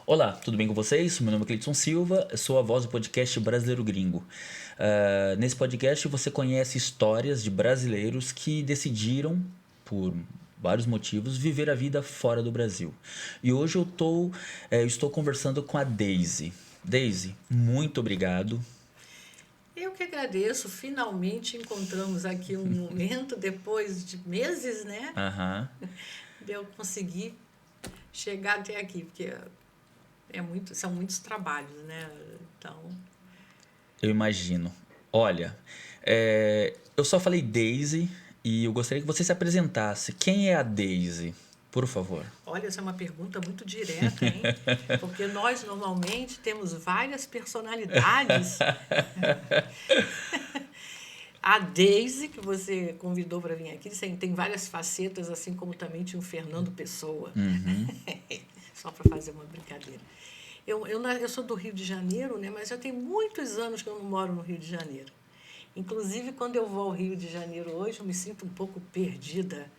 Olá, tudo bem com vocês? Meu nome é Cleiton Silva, eu sou a voz do podcast Brasileiro Gringo. Nesse podcast você conhece histórias de brasileiros que decidiram, por vários motivos, viver a vida fora do Brasil. E hoje estou conversando com a Daisy. Daisy, muito obrigado. Eu que agradeço, finalmente encontramos aqui um momento, depois de meses, né? Aham. De eu conseguir chegar até aqui, porque são muitos trabalhos, né? Então, Eu imagino. Olha, eu só falei Daisy e eu gostaria que você se apresentasse. Quem é a Daisy? Por favor. olha, essa é uma pergunta muito direta, hein? Porque nós normalmente temos várias personalidades. A Daisy, que você convidou para vir aqui, tem várias facetas, assim como também tinha o Fernando Pessoa. Uhum. Só para fazer uma brincadeira. Eu sou do Rio de Janeiro, né, mas já tem muitos anos que eu não moro no Rio de Janeiro. Inclusive, quando eu vou ao Rio de Janeiro hoje, eu me sinto um pouco perdida,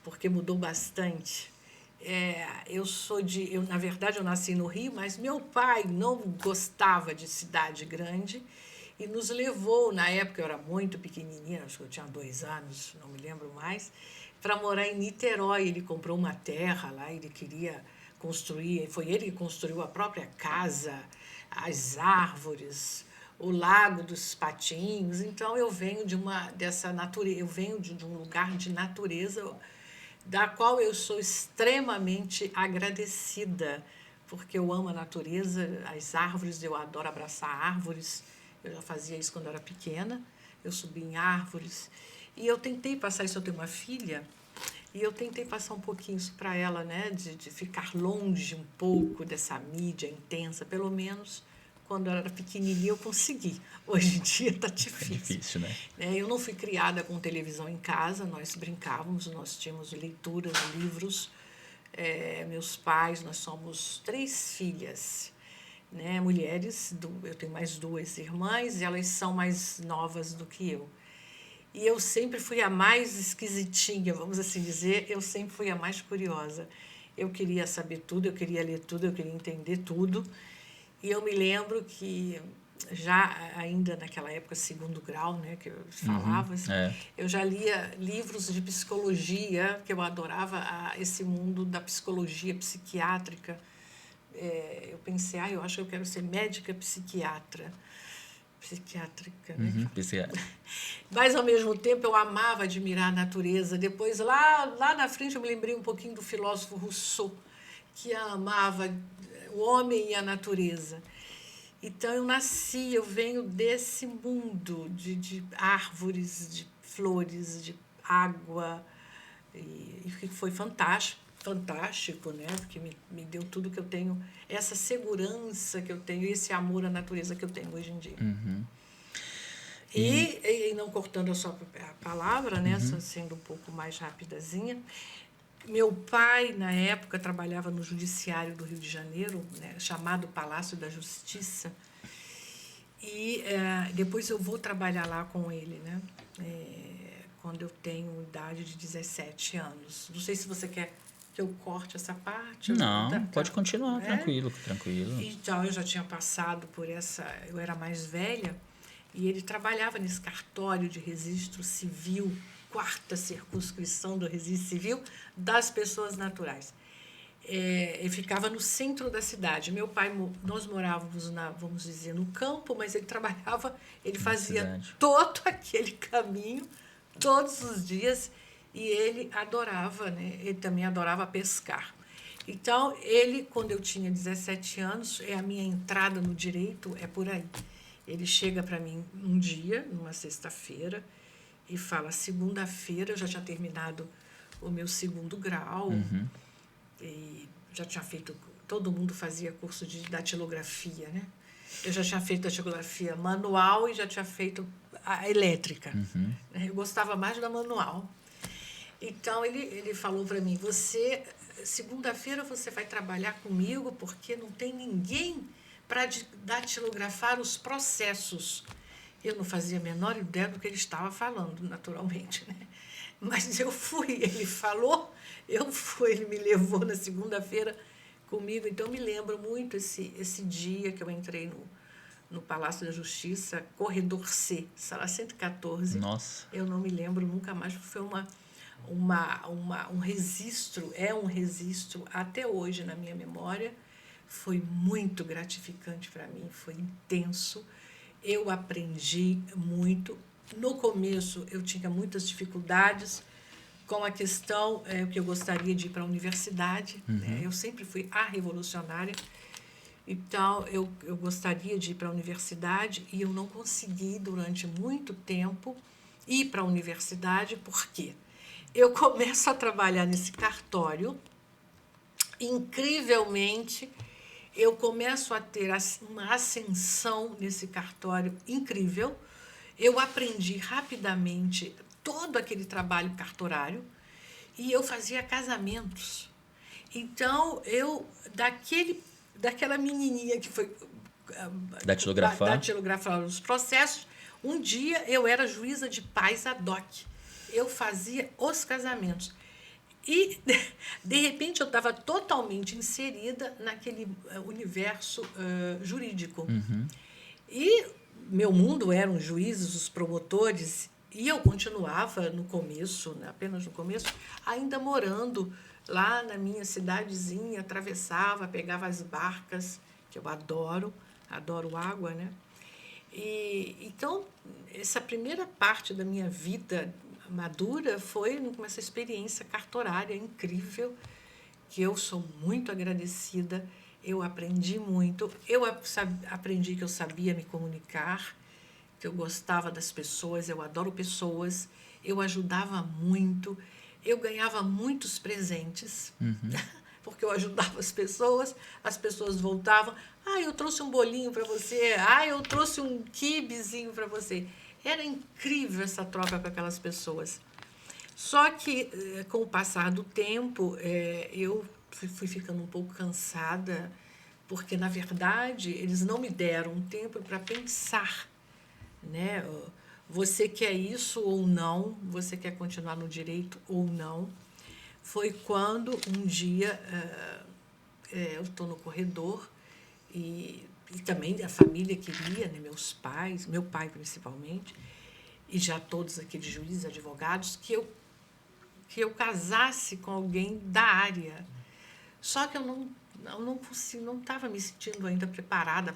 porque mudou bastante. Na verdade, eu nasci no Rio, mas meu pai não gostava de cidade grande e nos levou, na época eu era muito pequenininha, acho que eu tinha 2 anos, não me lembro mais, para morar em Niterói. Ele comprou uma terra lá, ele queria construir, foi ele que construiu a própria casa, as árvores, o Lago dos Patinhos. Então eu venho dessa natureza, eu venho de um lugar de natureza da qual eu sou extremamente agradecida, porque eu amo a natureza, as árvores, eu adoro abraçar árvores. Eu já fazia isso quando eu era pequena, eu subia em árvores. E eu tentei passar isso, eu tenho uma filha, e eu tentei passar um pouquinho isso para ela, né, de ficar longe um pouco dessa mídia intensa, pelo menos quando eu era pequenininha eu consegui. Hoje em dia está É difícil. difícil, né? Eu não fui criada com televisão em casa, nós brincávamos, nós tínhamos leituras, livros. Meus pais, nós somos 3 filhas, né, mulheres. Eu tenho mais 2 irmãs e elas são mais novas do que eu. E eu sempre fui a mais esquisitinha, vamos assim dizer, eu sempre fui a mais curiosa. Eu queria saber tudo, eu queria ler tudo, eu queria entender tudo. E eu me lembro que já ainda naquela época, segundo grau, né, que eu Uhum. falava, assim, É. eu já lia livros de psicologia, que eu adorava esse mundo da psicologia psiquiátrica. Eu pensei, eu acho que eu quero ser médica psiquiátrica, né? Uhum. Mas, ao mesmo tempo, eu amava admirar a natureza. Depois, lá na frente, eu me lembrei um pouquinho do filósofo Rousseau, que amava o homem e a natureza. Então, eu venho desse mundo de árvores, de flores, de água, e que foi fantástico, né? Porque me deu tudo que eu tenho, essa segurança que eu tenho, esse amor à natureza que eu tenho hoje em dia. Uhum. E não cortando a sua palavra, né, só Uhum. sendo um pouco mais rapidazinha, meu pai, na época, trabalhava no Judiciário do Rio de Janeiro, né, chamado Palácio da Justiça, e depois eu vou trabalhar lá com ele, né, quando eu tenho idade de 17 anos. Não sei se você quer que eu corte essa parte. Não, pode continuar, É? tranquilo, tranquilo. Então, eu já tinha passado por essa. Eu era mais velha, e ele trabalhava nesse cartório de registro civil, 4ª circunscrição do registro civil das pessoas naturais. Ele ficava no centro da cidade. Meu pai, nós morávamos, vamos dizer, no campo, mas ele Na fazia cidade. todo aquele caminho, todos os dias, e ele adorava, né? Ele também adorava pescar. Então, quando eu tinha 17 anos, a minha entrada no direito é por aí. Ele chega para mim um dia, numa sexta-feira, e fala: segunda-feira eu já tinha terminado o meu 2º grau, Uhum. e já tinha feito. Todo mundo fazia curso de datilografia, né? Eu já tinha feito datilografia manual e já tinha feito a elétrica. Uhum. Eu gostava mais da manual. Então, ele falou para mim: segunda-feira você vai trabalhar comigo, porque não tem ninguém para datilografar os processos. Eu não fazia a menor ideia do que ele estava falando, naturalmente, né? Mas eu fui, ele falou, eu fui, ele me levou na segunda-feira comigo. Então, eu me lembro muito esse dia que eu entrei no Palácio da Justiça, corredor C, sala 114. Nossa. Eu não me lembro nunca mais, foi um registro, é um registro até hoje na minha memória. Foi muito gratificante para mim, foi intenso. Eu aprendi muito. No começo, eu tinha muitas dificuldades com a questão que eu gostaria de ir para a universidade. Né? Eu sempre fui a revolucionária. Então, eu gostaria de ir para a universidade e eu não consegui, durante muito tempo, ir para a universidade. Por quê? Eu começo a trabalhar nesse cartório, incrivelmente, eu começo a ter uma ascensão nesse cartório incrível. Eu aprendi rapidamente todo aquele trabalho cartorário e eu fazia casamentos. Então, daquela menininha que foi datilografar os processos, um dia eu era juíza de paz ad hoc. Eu fazia os casamentos. E, de repente, eu estava totalmente inserida naquele universo jurídico. E meu mundo eram os juízes, os promotores, e eu continuava no começo, né, apenas no começo, ainda morando lá na minha cidadezinha, atravessava, pegava as barcas, que eu adoro água, né? E, então, essa primeira parte da minha vida madura foi com essa experiência cartorária incrível, que eu sou muito agradecida. Eu aprendi muito. Eu aprendi que eu sabia me comunicar, que eu gostava das pessoas, eu adoro pessoas, eu ajudava muito, eu ganhava muitos presentes, porque eu ajudava as pessoas voltavam. Eu trouxe um bolinho para você, eu trouxe um quibezinho para você. Era incrível essa troca com aquelas pessoas. Só que, com o passar do tempo, eu fui ficando um pouco cansada, porque, na verdade, eles não me deram um tempo para pensar, né? Você quer isso ou não? Você quer continuar no direito ou não? Foi quando, um dia, eu estou no corredor e também a família queria, né? Meus pais, meu pai principalmente, e já todos aqueles juízes, advogados, que eu casasse com alguém da área. Só que eu não estava me sentindo ainda preparada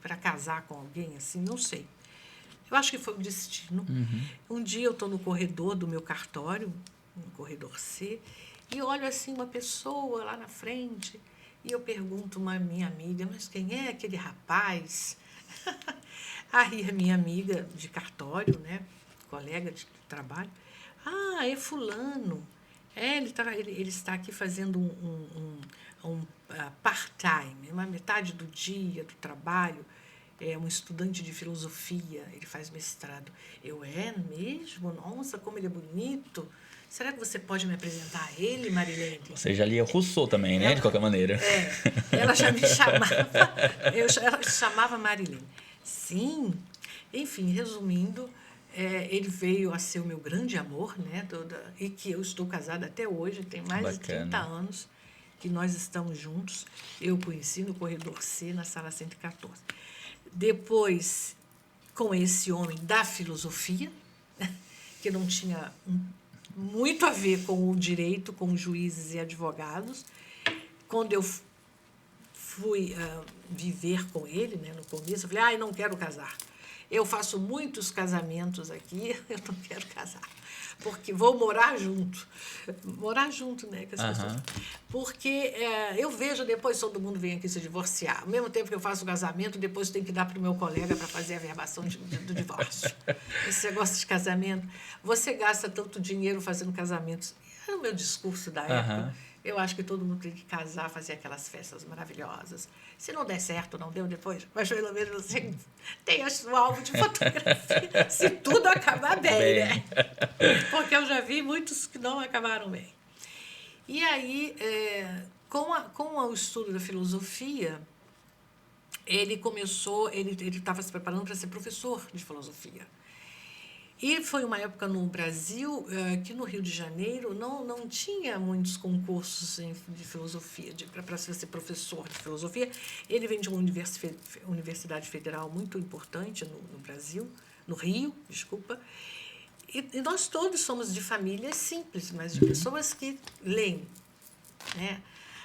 para casar com alguém assim, não sei. Eu acho que foi o destino. Um dia eu estou no corredor do meu cartório, no corredor C, e olho assim uma pessoa lá na frente, e eu pergunto a uma minha amiga, mas quem é aquele rapaz? Aí a minha amiga de cartório, né, colega de trabalho, é fulano. Ele está aqui fazendo um part-time, uma metade do dia do trabalho. É um estudante de filosofia, ele faz mestrado. É mesmo? Nossa, como ele é bonito. Será que você pode me apresentar a ele, Marilene? Você já lia Rousseau também, né? De qualquer maneira. Ela já me chamava. Ela chamava Marilene. Sim. Enfim, resumindo, ele veio a ser o meu grande amor, né? E que eu estou casada até hoje, tem mais de 30 anos que nós estamos juntos. Eu conheci no corredor C, na sala 114. Depois, com esse homem da filosofia, que não tinha muito a ver com o direito, com juízes e advogados. Quando eu fui viver com ele, né, no começo, eu falei, não quero casar. Eu faço muitos casamentos aqui, eu não quero casar. Porque vou morar junto. Morar junto, né, com as pessoas. Porque eu vejo depois todo mundo vem aqui se divorciar. Ao mesmo tempo que eu faço o casamento, depois tem que dar para o meu colega para fazer a averbação do divórcio. Esse negócio de casamento. Você gasta tanto dinheiro fazendo casamentos. Era o meu discurso da época. Eu acho que todo mundo tem que casar, fazer aquelas festas maravilhosas. Se não der certo, não deu depois, mas pelo menos você tem o seu álbum de fotografia, se tudo acabar bem, né? Porque eu já vi muitos que não acabaram bem. E aí, com o estudo da filosofia, ele estava se preparando para ser professor de filosofia. E foi uma época no Brasil que no Rio de Janeiro não tinha muitos concursos de filosofia, para ser professor de filosofia. Ele vem de uma universidade federal muito importante no Brasil, no Rio, desculpa. E nós todos somos de famílias simples, mas de pessoas que leem, né?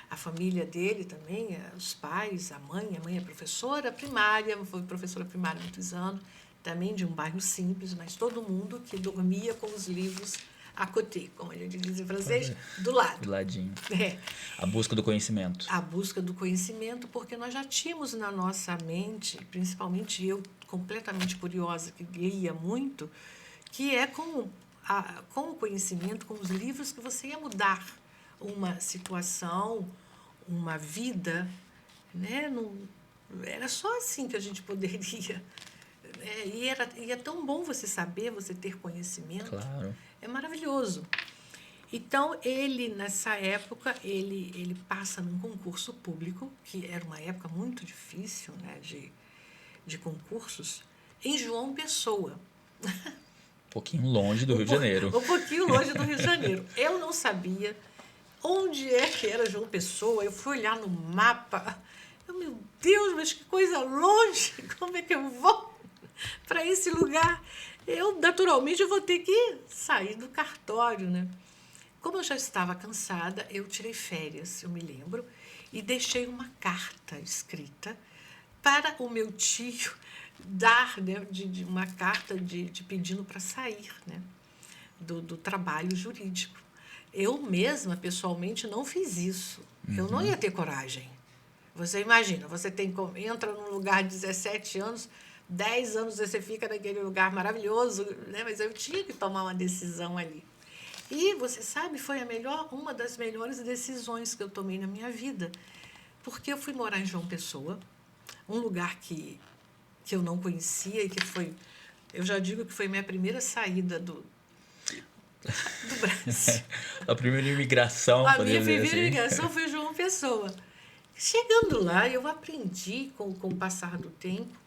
A família dele também, os pais, a mãe é professora primária, foi professora primária há muitos anos, também de um bairro simples, mas todo mundo que dormia com os livros à côté, como a gente diz em francês, do lado. Do ladinho. É. A busca do conhecimento. A busca do conhecimento, porque nós já tínhamos na nossa mente, principalmente eu, completamente curiosa, que lia muito, que é com o conhecimento, com os livros, que você ia mudar uma situação, uma vida, né? Era só assim que a gente poderia. E é tão bom você saber, você ter conhecimento. Claro. É maravilhoso. Então, ele, nessa época, ele passa num concurso público, que era uma época muito difícil, né, de concursos, em João Pessoa. Um pouquinho longe do Rio de Janeiro. Um pouquinho longe do Rio de Janeiro. Eu não sabia onde é que era João Pessoa. Eu fui olhar no mapa. Meu Deus, mas que coisa longe! Como é que eu vou para esse lugar? Naturalmente, eu vou ter que sair do cartório, né? Como eu já estava cansada, eu tirei férias, eu me lembro, e deixei uma carta escrita para o meu tio dar, né, uma carta de pedindo para sair, né, do trabalho jurídico. Eu mesma, pessoalmente, não fiz isso. Eu não ia ter coragem. Você imagina, você entra num lugar de 17 anos, 10 anos você fica naquele lugar maravilhoso, né, mas eu tinha que tomar uma decisão ali. E, você sabe, foi uma das melhores decisões que eu tomei na minha vida, porque eu fui morar em João Pessoa, um lugar que eu não conhecia e que foi, eu já digo que foi minha primeira saída do Brasil. A primeira imigração, A minha primeira assim. imigração foi João Pessoa. Chegando lá, eu aprendi com o passar do tempo.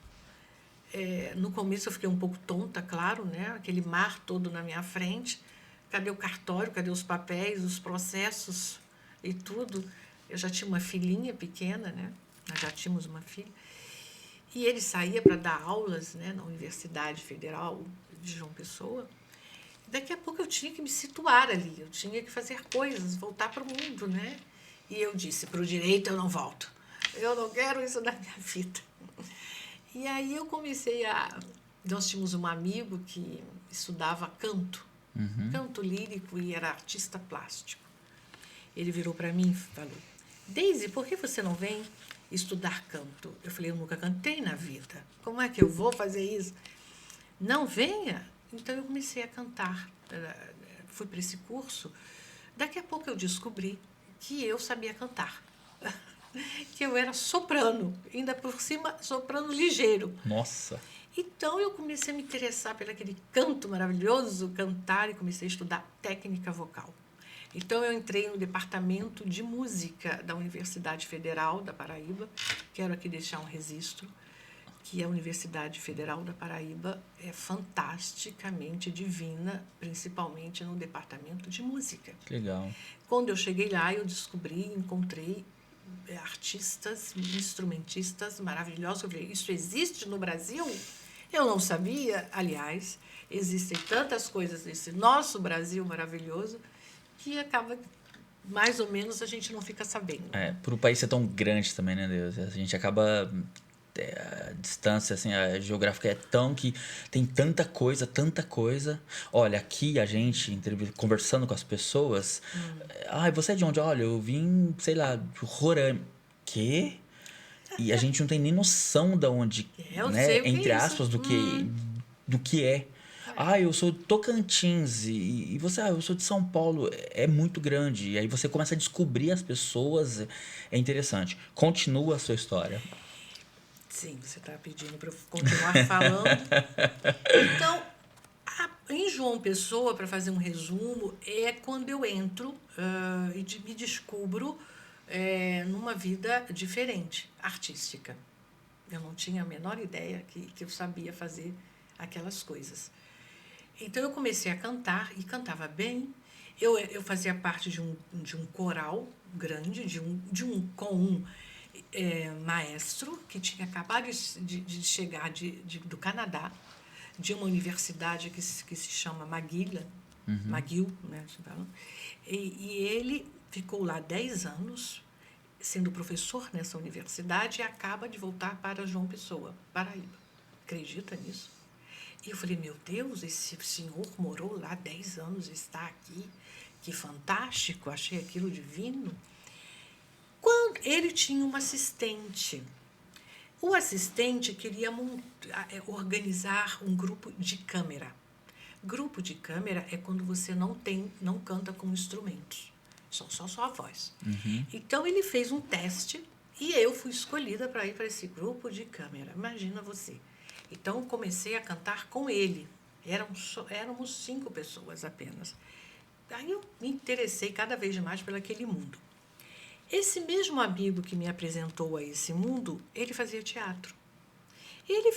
No começo eu fiquei um pouco tonta, claro, né? Aquele mar todo na minha frente. Cadê o cartório? Cadê os papéis, os processos e tudo? Eu já tinha uma filhinha pequena, né? Nós já tínhamos uma filha. E ele saía para dar aulas, né, na Universidade Federal de João Pessoa. Daqui a pouco eu tinha que me situar ali, eu tinha que fazer coisas, voltar para o mundo, né? E eu disse, para o direito eu não volto. Eu não quero isso na minha vida. E aí eu comecei Nós tínhamos um amigo que estudava canto, canto lírico, e era artista plástico. Ele virou para mim e falou, Deise, por que você não vem estudar canto? Eu falei, eu nunca cantei na vida. Como é que eu vou fazer isso? Não, venha. Então, eu comecei a cantar. Fui para esse curso. Daqui a pouco eu descobri que eu sabia cantar. Que eu era soprano. Ainda por cima, soprano ligeiro. Nossa! Então, eu comecei a me interessar por aquele canto maravilhoso, cantar, e comecei a estudar técnica vocal. Então, eu entrei no departamento de música da Universidade Federal da Paraíba. Quero aqui deixar um registro, que a Universidade Federal da Paraíba é fantasticamente divina, principalmente no departamento de música. Que legal. Quando eu cheguei lá, eu encontrei artistas, instrumentistas maravilhosos. Eu falei, isso existe no Brasil? Eu não sabia. Aliás, existem tantas coisas nesse nosso Brasil maravilhoso que acaba, mais ou menos, a gente não fica sabendo. Por o país ser tão grande também, né, Deus? A gente acaba... A distância, assim, a geográfica é tão que tem tanta coisa, tanta coisa. Olha, aqui a gente, conversando com as pessoas... você é de onde? Olha, eu vim, sei lá, de Roraima. Quê? E a gente não tem nem noção de onde, né? Entre aspas, do que é. Eu sou de Tocantins e você, eu sou de São Paulo. É muito grande. E aí você começa a descobrir as pessoas. É interessante. Continua a sua história. Sim, você está pedindo para eu continuar falando. Então, em João Pessoa, para fazer um resumo, é quando eu entro e me descubro numa vida diferente, artística. Eu não tinha a menor ideia que eu sabia fazer aquelas coisas. Então eu comecei a cantar e cantava bem. Eu fazia parte de um coral grande, com um maestro que tinha acabado de chegar do Canadá, de uma universidade que se chama McGill, né? E ele ficou lá 10 anos, sendo professor nessa universidade, e acaba de voltar para João Pessoa, Paraíba. Acredita nisso? E eu falei, meu Deus, esse senhor morou lá 10 anos e está aqui. Que fantástico, achei aquilo divino. Quando ele tinha um assistente. O assistente queria organizar um grupo de câmera. Grupo de câmera é quando você não canta com instrumentos. Só a voz. Então, ele fez um teste e eu fui escolhida para ir para esse grupo de câmera. Imagina você. Então, comecei a cantar com ele. Éramos 5 pessoas apenas. Aí eu me interessei cada vez mais por aquele mundo. Esse mesmo amigo que me apresentou a esse mundo, ele fazia teatro. Ele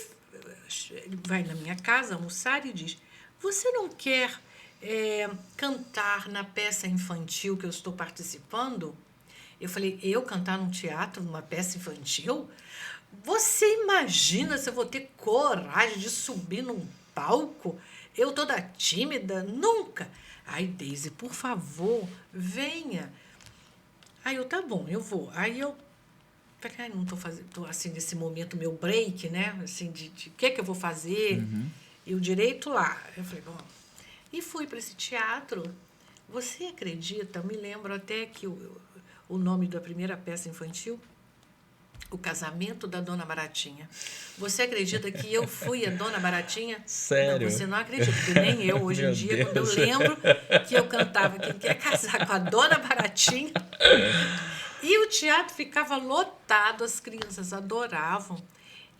vai na minha casa almoçar e diz, você não quer cantar na peça infantil que eu estou participando? Eu falei, eu cantar num teatro, numa peça infantil? Você imagina se eu vou ter coragem de subir num palco? Eu toda tímida? Nunca. Ai, Deise, por favor, venha. Aí eu, tá bom, eu vou. Aí eu falei, ai, não tô assim, nesse momento, meu break, né? Assim, de o que eu vou fazer? E o direito lá. Eu falei, bom. E fui para esse teatro. Você acredita? Eu me lembro até que o nome da primeira peça infantil, O Casamento da Dona Baratinha. Você acredita que eu fui a Dona Baratinha? Sério? Não, você não acredita, porque nem eu, hoje em dia, quando eu lembro que eu cantava Quem Quer Casar com a Dona Baratinha, e o teatro ficava lotado, as crianças adoravam.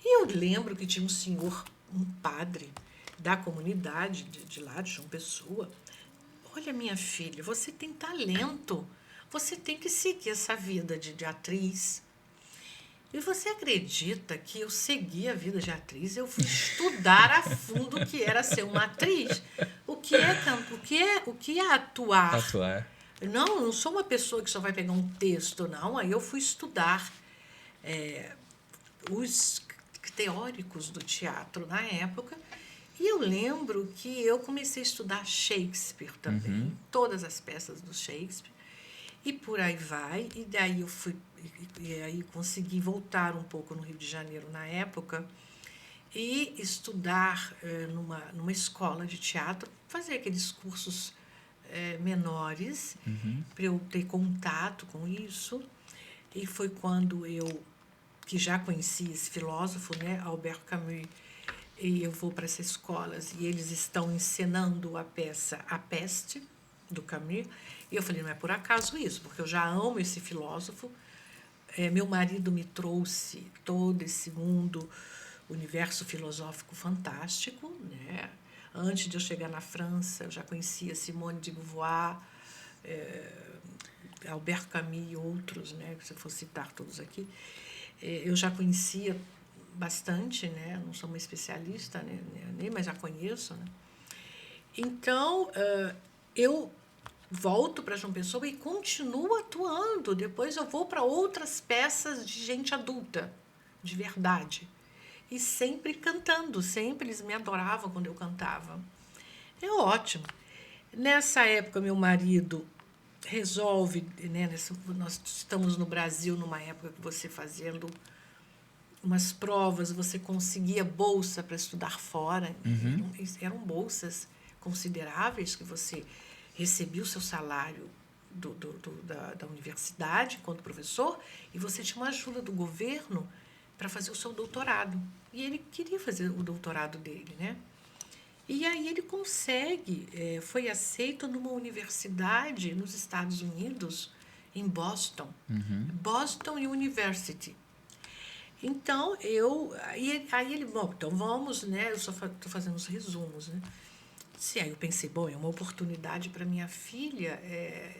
E eu lembro que tinha um senhor, um padre da comunidade de lá, de João Pessoa. Olha, minha filha, você tem talento, você tem que seguir essa vida de atriz. E você acredita que eu segui a vida de atriz? Eu fui estudar a fundo o que era ser uma atriz, o que é atuar. Atuar. Não sou uma pessoa que só vai pegar um texto, não. Aí eu fui estudar os teóricos do teatro na época. E eu lembro que eu comecei a estudar Shakespeare também, todas as peças do Shakespeare. E por aí vai, e daí eu fui, e aí consegui voltar um pouco no Rio de Janeiro na época e estudar numa escola de teatro, fazer aqueles cursos menores para eu ter contato com isso. E foi quando eu, que já conhecia esse filósofo, né, Albert Camus, e eu vou para essas escolas e eles estão encenando a peça A Peste, do Camus. E eu falei, não é por acaso isso, porque eu já amo esse filósofo. Meu marido me trouxe todo esse mundo, universo filosófico fantástico, né? Antes de eu chegar na França, eu já conhecia Simone de Beauvoir, Albert Camus e outros, né? Se eu for citar todos aqui. Eu já conhecia bastante, né? Não sou uma especialista, né? Mas já conheço, né? Então, eu volto para João Pessoa e continuo atuando. Depois eu vou para outras peças de gente adulta, de verdade. E sempre cantando, sempre eles me adoravam quando eu cantava. É ótimo. Nessa época, meu marido resolve, né, nós estamos no Brasil numa época que você fazendo umas provas, você conseguia bolsa para estudar fora. Eram bolsas consideráveis que você recebia o seu salário da universidade enquanto professor e você tinha uma ajuda do governo para fazer o seu doutorado. E ele queria fazer o doutorado dele, né? E aí ele consegue, foi aceito numa universidade nos Estados Unidos, em Boston. Boston University. Então, aí ele, bom, então vamos, né? Eu só estou fazendo os resumos, né? Sim, aí eu pensei, bom, é uma oportunidade para minha filha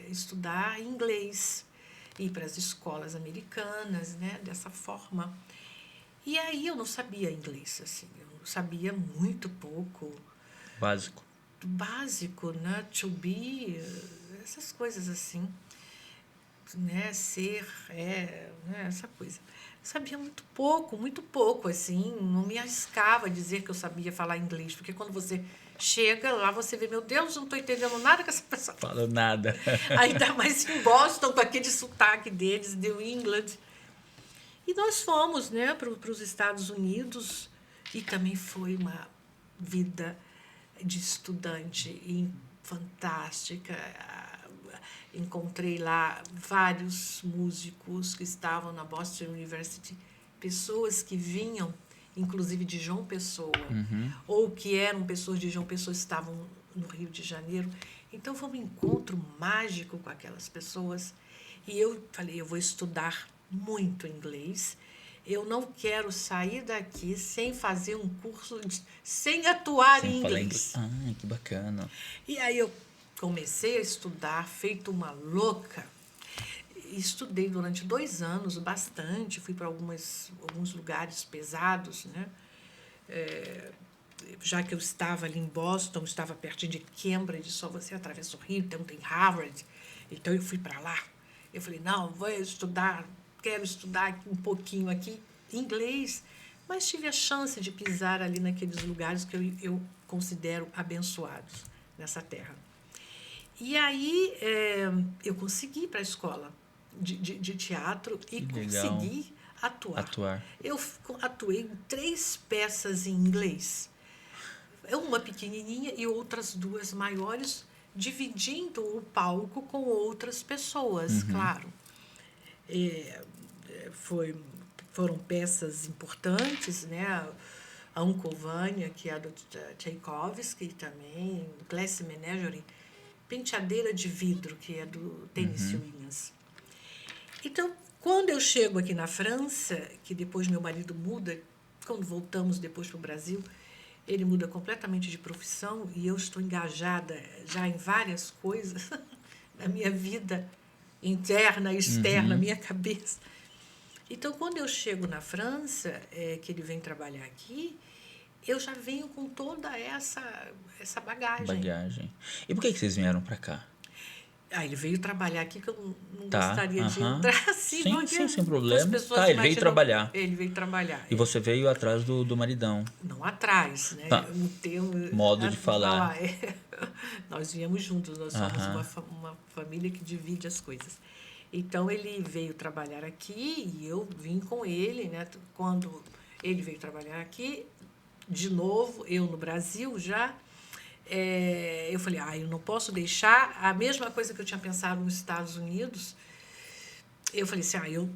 estudar inglês, ir para as escolas americanas, né? Dessa forma. E aí eu não sabia inglês, assim, eu sabia muito pouco. Básico. básico, né? To be, essas coisas assim, né? Ser, né? Essa coisa. Sabia muito pouco, assim, não me arriscava a dizer que eu sabia falar inglês, porque quando você chega lá, você vê, meu Deus, eu não estou entendendo nada que essa pessoa fala. Falou nada. Ainda mais em Boston, com aquele sotaque deles, New England. E nós fomos, né, para os Estados Unidos, e também foi uma vida de estudante fantástica. Encontrei lá vários músicos que estavam na Boston University, pessoas que vinham, inclusive de João Pessoa, ou que eram pessoas de João Pessoa, estavam no Rio de Janeiro. Então foi um encontro mágico com aquelas pessoas. E eu falei, eu vou estudar muito inglês. Eu não quero sair daqui sem fazer um curso, sem atuar em inglês. Ah, que bacana. E aí eu comecei a estudar, feito uma louca. Estudei durante 2 anos, bastante. Fui para alguns lugares pesados, né? Já que eu estava ali em Boston, estava pertinho de Cambridge, só você atravessa o rio, então tem Harvard. Então eu fui para lá. Eu falei, não, vou estudar, quero estudar um pouquinho aqui inglês, mas tive a chance de pisar ali naqueles lugares que eu considero abençoados nessa terra. E aí eu consegui ir para a escola de teatro e consegui atuar. Eu atuei em 3 peças em inglês. Uma pequenininha e outras 2 maiores, dividindo o palco com outras pessoas, claro. Foram peças importantes, né? A Uncle Vanya, que é do Tchaikovsky também, Glass Menagerie, Penteadeira de Vidro, que é do Tennessee Williams. Então, quando eu chego aqui na França, que depois meu marido muda, quando voltamos depois para o Brasil, ele muda completamente de profissão e eu estou engajada já em várias coisas na minha vida interna, externa, minha cabeça. Então, quando eu chego na França, que ele vem trabalhar aqui, eu já venho com toda essa bagagem. E por que vocês vieram para cá? Ele veio trabalhar aqui, que eu não gostaria de entrar assim, sim, sem problema. Ele veio trabalhar. Ele veio trabalhar. E você veio atrás do maridão. Não atrás, né? No modo de falar. Nós viemos juntos, nós somos uma família que divide as coisas. Então, ele veio trabalhar aqui e eu vim com ele, né? Quando ele veio trabalhar aqui, de novo, eu no Brasil já, eu falei, eu não posso deixar a mesma coisa que eu tinha pensado nos Estados Unidos. Eu falei assim,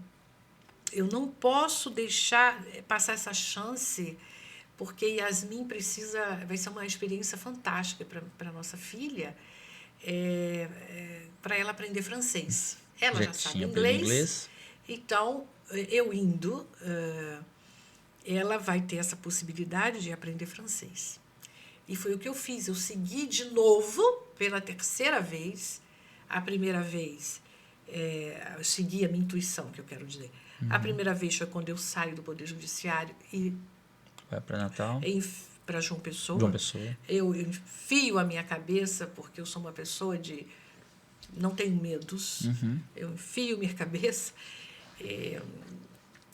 eu não posso deixar passar essa chance, porque Yasmin vai ser uma experiência fantástica para a nossa filha, para ela aprender francês. Ela já sabe inglês, então, eu indo, ela vai ter essa possibilidade de aprender francês. E foi o que eu fiz. Eu segui de novo, pela 3ª vez. A primeira vez, eu segui a minha intuição, que eu quero dizer. A primeira vez foi quando eu saio do Poder Judiciário e... Vai para Natal? Para João Pessoa. Eu enfio a minha cabeça, porque eu sou uma pessoa de... Não tenho medos. Eu enfio minha cabeça.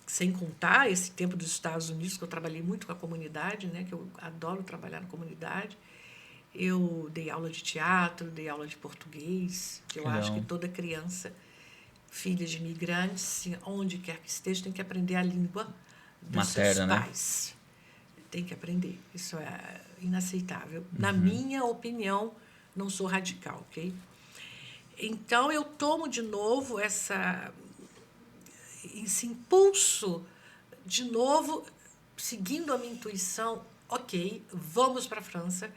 Sem contar esse tempo dos Estados Unidos, que eu trabalhei muito com a comunidade, né, que eu adoro trabalhar na comunidade. Eu dei aula de teatro, dei aula de português, que eu acho que toda criança, filha de imigrantes, onde quer que esteja, tem que aprender a língua dos seus pais. Tem que aprender. Isso é inaceitável. Na minha opinião, não sou radical, ok? Então, eu tomo de novo esse impulso, de novo, seguindo a minha intuição, ok, vamos para a França.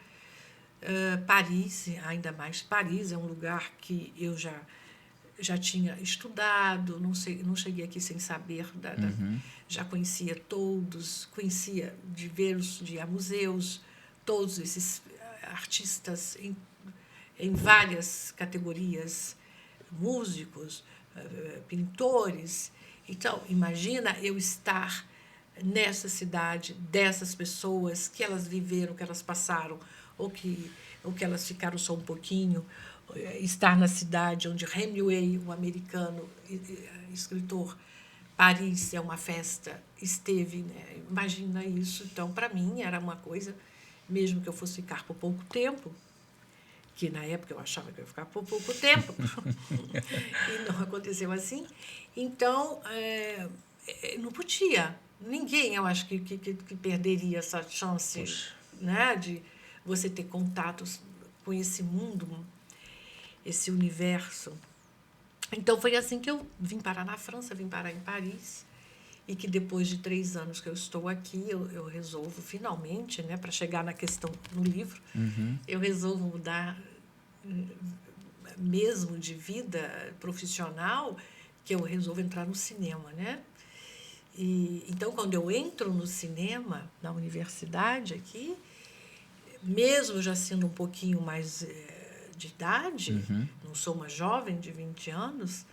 Paris, ainda mais Paris, é um lugar que eu já tinha estudado, não cheguei aqui sem saber, já conhecia todos, conhecia de museus, todos esses artistas em várias categorias, músicos, pintores. Então, imagina eu estar nessa cidade, dessas pessoas, que elas viveram, que elas passaram, ou que ou que elas ficaram só um pouquinho, estar na cidade onde Hemingway, um americano escritor, Paris é uma festa, esteve, né? Imagina isso. Então, para mim, era uma coisa, mesmo que eu fosse ficar por pouco tempo, que na época eu achava que eu ia ficar por pouco tempo, e não aconteceu assim. Então, não podia. Ninguém, eu acho, que perderia essa chance. Puxa. Né, de você ter contatos com esse mundo, esse universo. Então, foi assim que eu vim parar na França, vim parar em Paris, e que depois de 3 anos que eu estou aqui, eu resolvo finalmente, né, para chegar na questão no livro, eu resolvo mudar mesmo de vida profissional, que eu resolvo entrar no cinema, né? E, então, quando eu entro no cinema, na universidade aqui, mesmo já sendo um pouquinho mais de idade, não sou uma jovem de 20 anos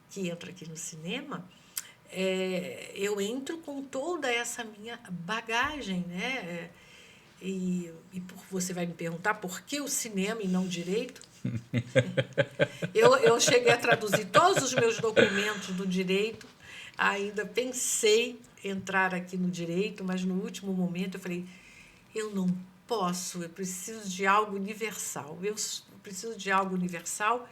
que entra aqui no cinema, eu entro com toda essa minha bagagem, né? E você vai me perguntar por que o cinema e não direito? Eu cheguei a traduzir todos os meus documentos do direito, ainda pensei em entrar aqui no direito, mas no último momento eu falei, eu não posso, eu preciso de algo universal. Eu preciso de algo universal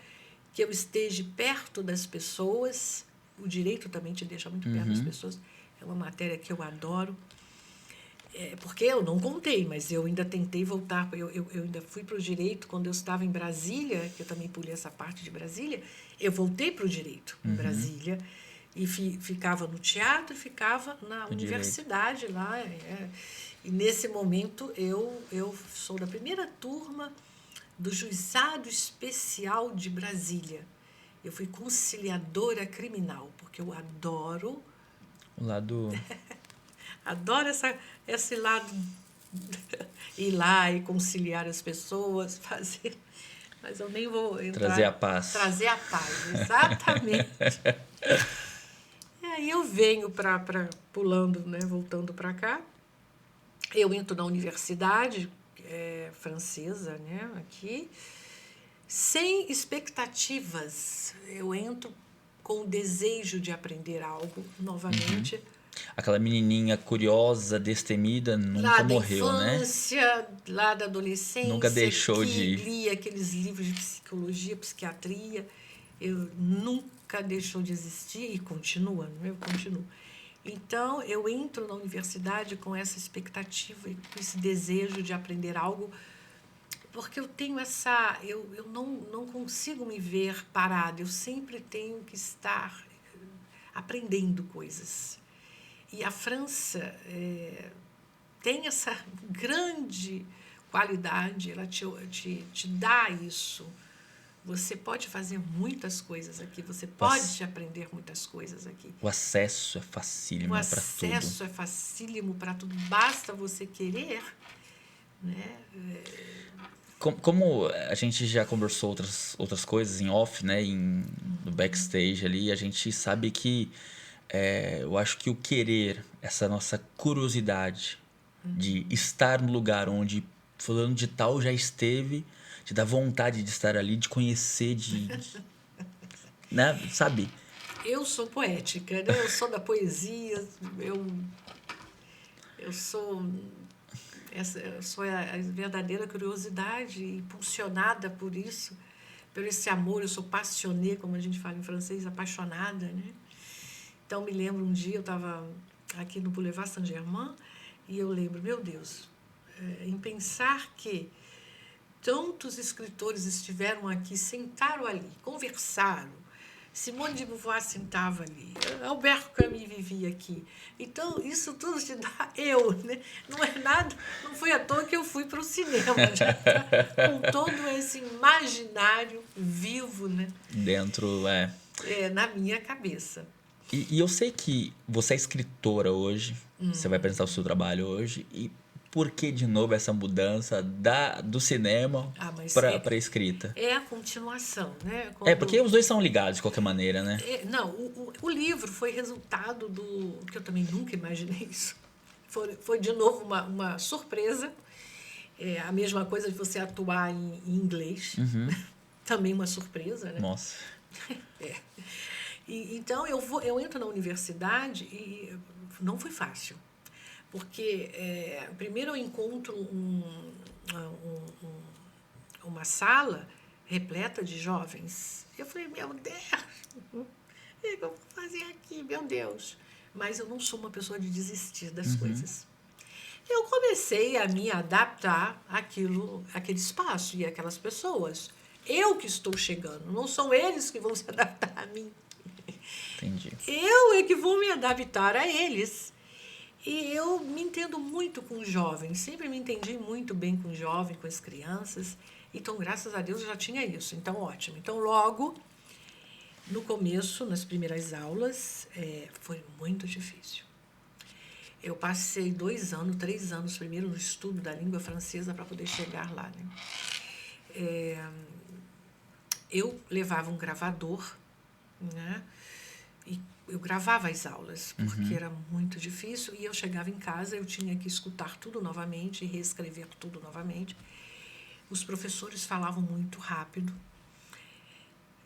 que eu esteja perto das pessoas. O direito também te deixa muito perto das pessoas. É uma matéria que eu adoro. Porque eu não contei, mas eu ainda tentei voltar. Eu ainda fui para o direito quando eu estava em Brasília, que eu também pulei essa parte de Brasília. Eu voltei para o direito em Brasília e ficava no teatro e ficava na universidade direito. Lá. E nesse momento eu sou da primeira turma do Juizado Especial de Brasília. Eu fui conciliadora criminal, porque eu adoro... O lado... adoro esse lado, ir lá e conciliar as pessoas, fazer... Mas eu nem vou entrar... Trazer a paz. Trazer a paz, exatamente. E aí eu venho pulando, né, voltando para cá. Eu entro na universidade francesa, né, aqui, sem expectativas. Eu entro com o desejo de aprender algo novamente. Aquela menininha curiosa, destemida, nunca lá morreu, da infância, né? Lá da adolescência. Nunca deixou que de... lia aqueles livros de psicologia, psiquiatria. Eu nunca deixou de existir e continua, eu continuo. Então, eu entro na universidade com essa expectativa e com esse desejo de aprender algo, porque eu tenho essa... Eu não consigo me ver parada, eu sempre tenho que estar aprendendo coisas. E a França tem essa grande qualidade, ela te dá isso. Você pode fazer muitas coisas aqui, você pode aprender muitas coisas aqui. O acesso é facílimo para tudo. O acesso é facílimo para tudo, basta você querer. Né? Como a gente já conversou outras coisas em off, né, no backstage ali, a gente sabe que eu acho que o querer, essa nossa curiosidade de estar no lugar onde fulano de tal já esteve, te dá vontade de estar ali, de conhecer, né, sabe? Eu sou poética, né? Eu sou da poesia, eu sou a verdadeira curiosidade, impulsionada por isso, por esse amor. Eu sou passionnée, como a gente fala em francês, apaixonada, né? Então, me lembro um dia, eu estava aqui no Boulevard Saint-Germain, e eu lembro, meu Deus, em pensar que tantos escritores estiveram aqui, sentaram ali, conversaram. Simone de Beauvoir sentava ali, Albert Camus vivia aqui. Então, isso tudo te dá né? Não é nada, não foi à toa que eu fui para o cinema, já tá com todo esse imaginário vivo, né? Dentro, na minha cabeça. E eu sei que você é escritora hoje, você vai apresentar o seu trabalho hoje, e por que, de novo, essa mudança do cinema para a escrita? É a continuação, né? Porque os dois são ligados, de qualquer maneira, né? Não, o livro foi resultado que eu também nunca imaginei isso. Foi de novo, uma surpresa. A mesma coisa de você atuar em inglês. Também uma surpresa, né? Nossa. Então, eu entro na universidade e não foi fácil. Porque, primeiro, eu encontro uma sala repleta de jovens. Eu falei, meu Deus, o que eu vou fazer aqui, meu Deus? Mas eu não sou uma pessoa de desistir das coisas. Eu comecei a me adaptar àquele espaço e àquelas pessoas. Eu que estou chegando, não são eles que vão se adaptar a mim. Entendi. Eu é que vou me adaptar a eles. E eu me entendo muito com os jovens, sempre me entendi muito bem com os jovens, com as crianças. Então, graças a Deus, eu já tinha isso. Então, ótimo. Então, logo, no começo, nas primeiras aulas, foi muito difícil. Eu passei 2 anos, 3 anos primeiro no estudo da língua francesa para poder chegar lá, né? Eu levava um gravador, né? E eu gravava as aulas, porque era muito difícil, e eu chegava em casa, eu tinha que escutar tudo novamente e reescrever tudo novamente. Os professores falavam muito rápido,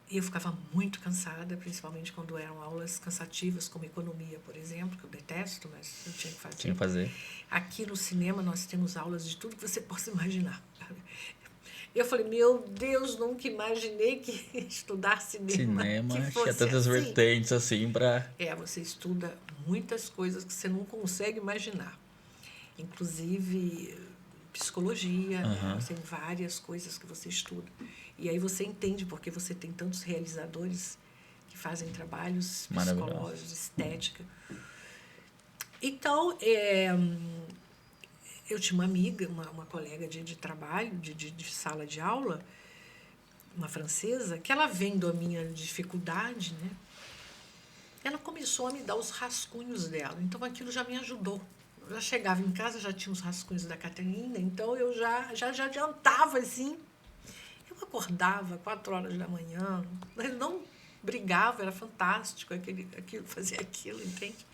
e eu ficava muito cansada, principalmente quando eram aulas cansativas, como economia, por exemplo, que eu detesto, mas eu tinha que fazer. Tinha que fazer. Aqui no cinema nós temos aulas de tudo que você possa imaginar. Eu falei, meu Deus, nunca imaginei que estudar cinema que fosse tinha tantas assim. vertentes assim para... Você estuda muitas coisas que você não consegue imaginar. Inclusive psicologia, né? Tem várias coisas que você estuda. E aí você entende porque você tem tantos realizadores que fazem trabalhos psicológicos, estética. Então, eu tinha uma amiga, uma colega de trabalho, de sala de aula, uma francesa, que ela vendo a minha dificuldade, né? Ela começou a me dar os rascunhos dela. Então, aquilo já me ajudou. Eu já chegava em casa, já tinha os rascunhos da Catarina, então eu já adiantava, assim. Eu acordava 4 horas da manhã, mas não brigava, era fantástico, fazer aquilo, entende?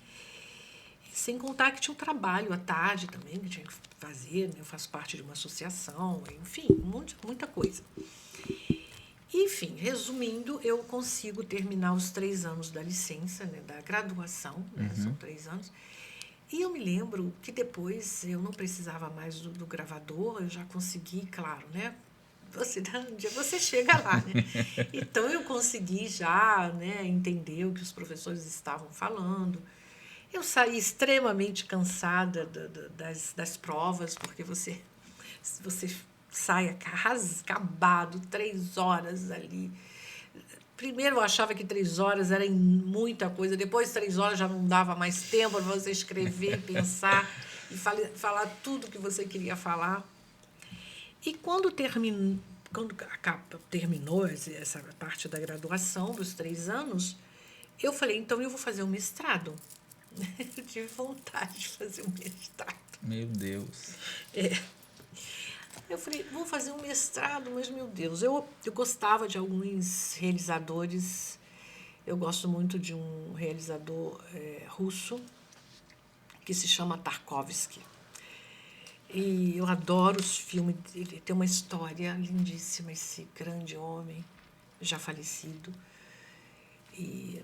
Sem contar que tinha um trabalho à tarde também, que tinha que fazer, né? Eu faço parte de uma associação, enfim, muita coisa. Enfim, resumindo, eu consigo terminar os 3 anos da licença, né, da graduação, né, são 3 anos. E eu me lembro que depois eu não precisava mais do gravador, eu já consegui, claro, né? Um dia você chega lá, né? Então eu consegui já, né, entender o que os professores estavam falando. Eu saí extremamente cansada das provas, porque você sai acabado, 3 horas ali. Primeiro eu achava que 3 horas era muita coisa, depois 3 horas já não dava mais tempo para você escrever, pensar e falar tudo que você queria falar. E quando terminou essa parte da graduação, dos 3 anos, eu falei, então eu vou fazer um mestrado. Eu tive vontade de fazer um mestrado. Meu Deus. Eu falei, vou fazer um mestrado, mas, meu Deus, eu gostava de alguns realizadores. Eu gosto muito de um realizador russo que se chama Tarkovsky. E eu adoro os filmes. Ele tem uma história lindíssima, esse grande homem, já falecido, e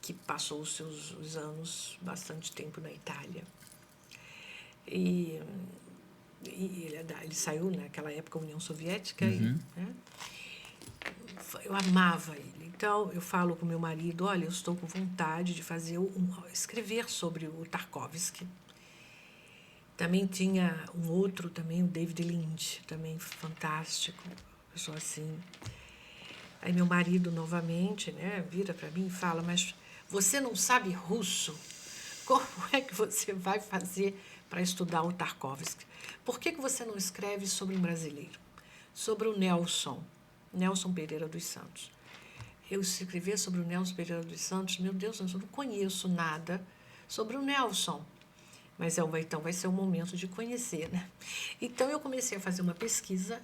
que passou os seus anos, bastante tempo na Itália. E ele saiu naquela época da União Soviética. Né? Eu amava ele. Então, eu falo com meu marido, olha, eu estou com vontade de escrever sobre o Tarkovsky. Também tinha um outro, também, o David Lynch, também fantástico, pessoa assim. Aí meu marido, novamente, né, vira para mim e fala, mas você não sabe russo? Como é que você vai fazer para estudar o Tarkovsky? Por que você não escreve sobre um brasileiro? Sobre o Nelson Pereira dos Santos. Eu escrever sobre o Nelson Pereira dos Santos, meu Deus, eu não conheço nada sobre o Nelson. Mas então vai ser o momento de conhecer, né? Então eu comecei a fazer uma pesquisa,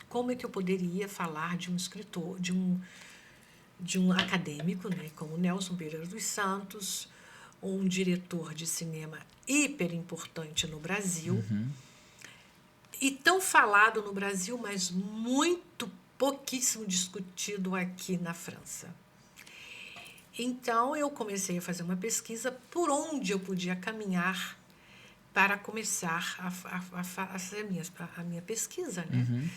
como é que eu poderia falar de um escritor, de um acadêmico, né, como Nelson Pereira dos Santos, um diretor de cinema hiper importante no Brasil, e tão falado no Brasil, mas muito pouquíssimo discutido aqui na França. Então, eu comecei a fazer uma pesquisa por onde eu podia caminhar para começar a fazer a minha pesquisa, né?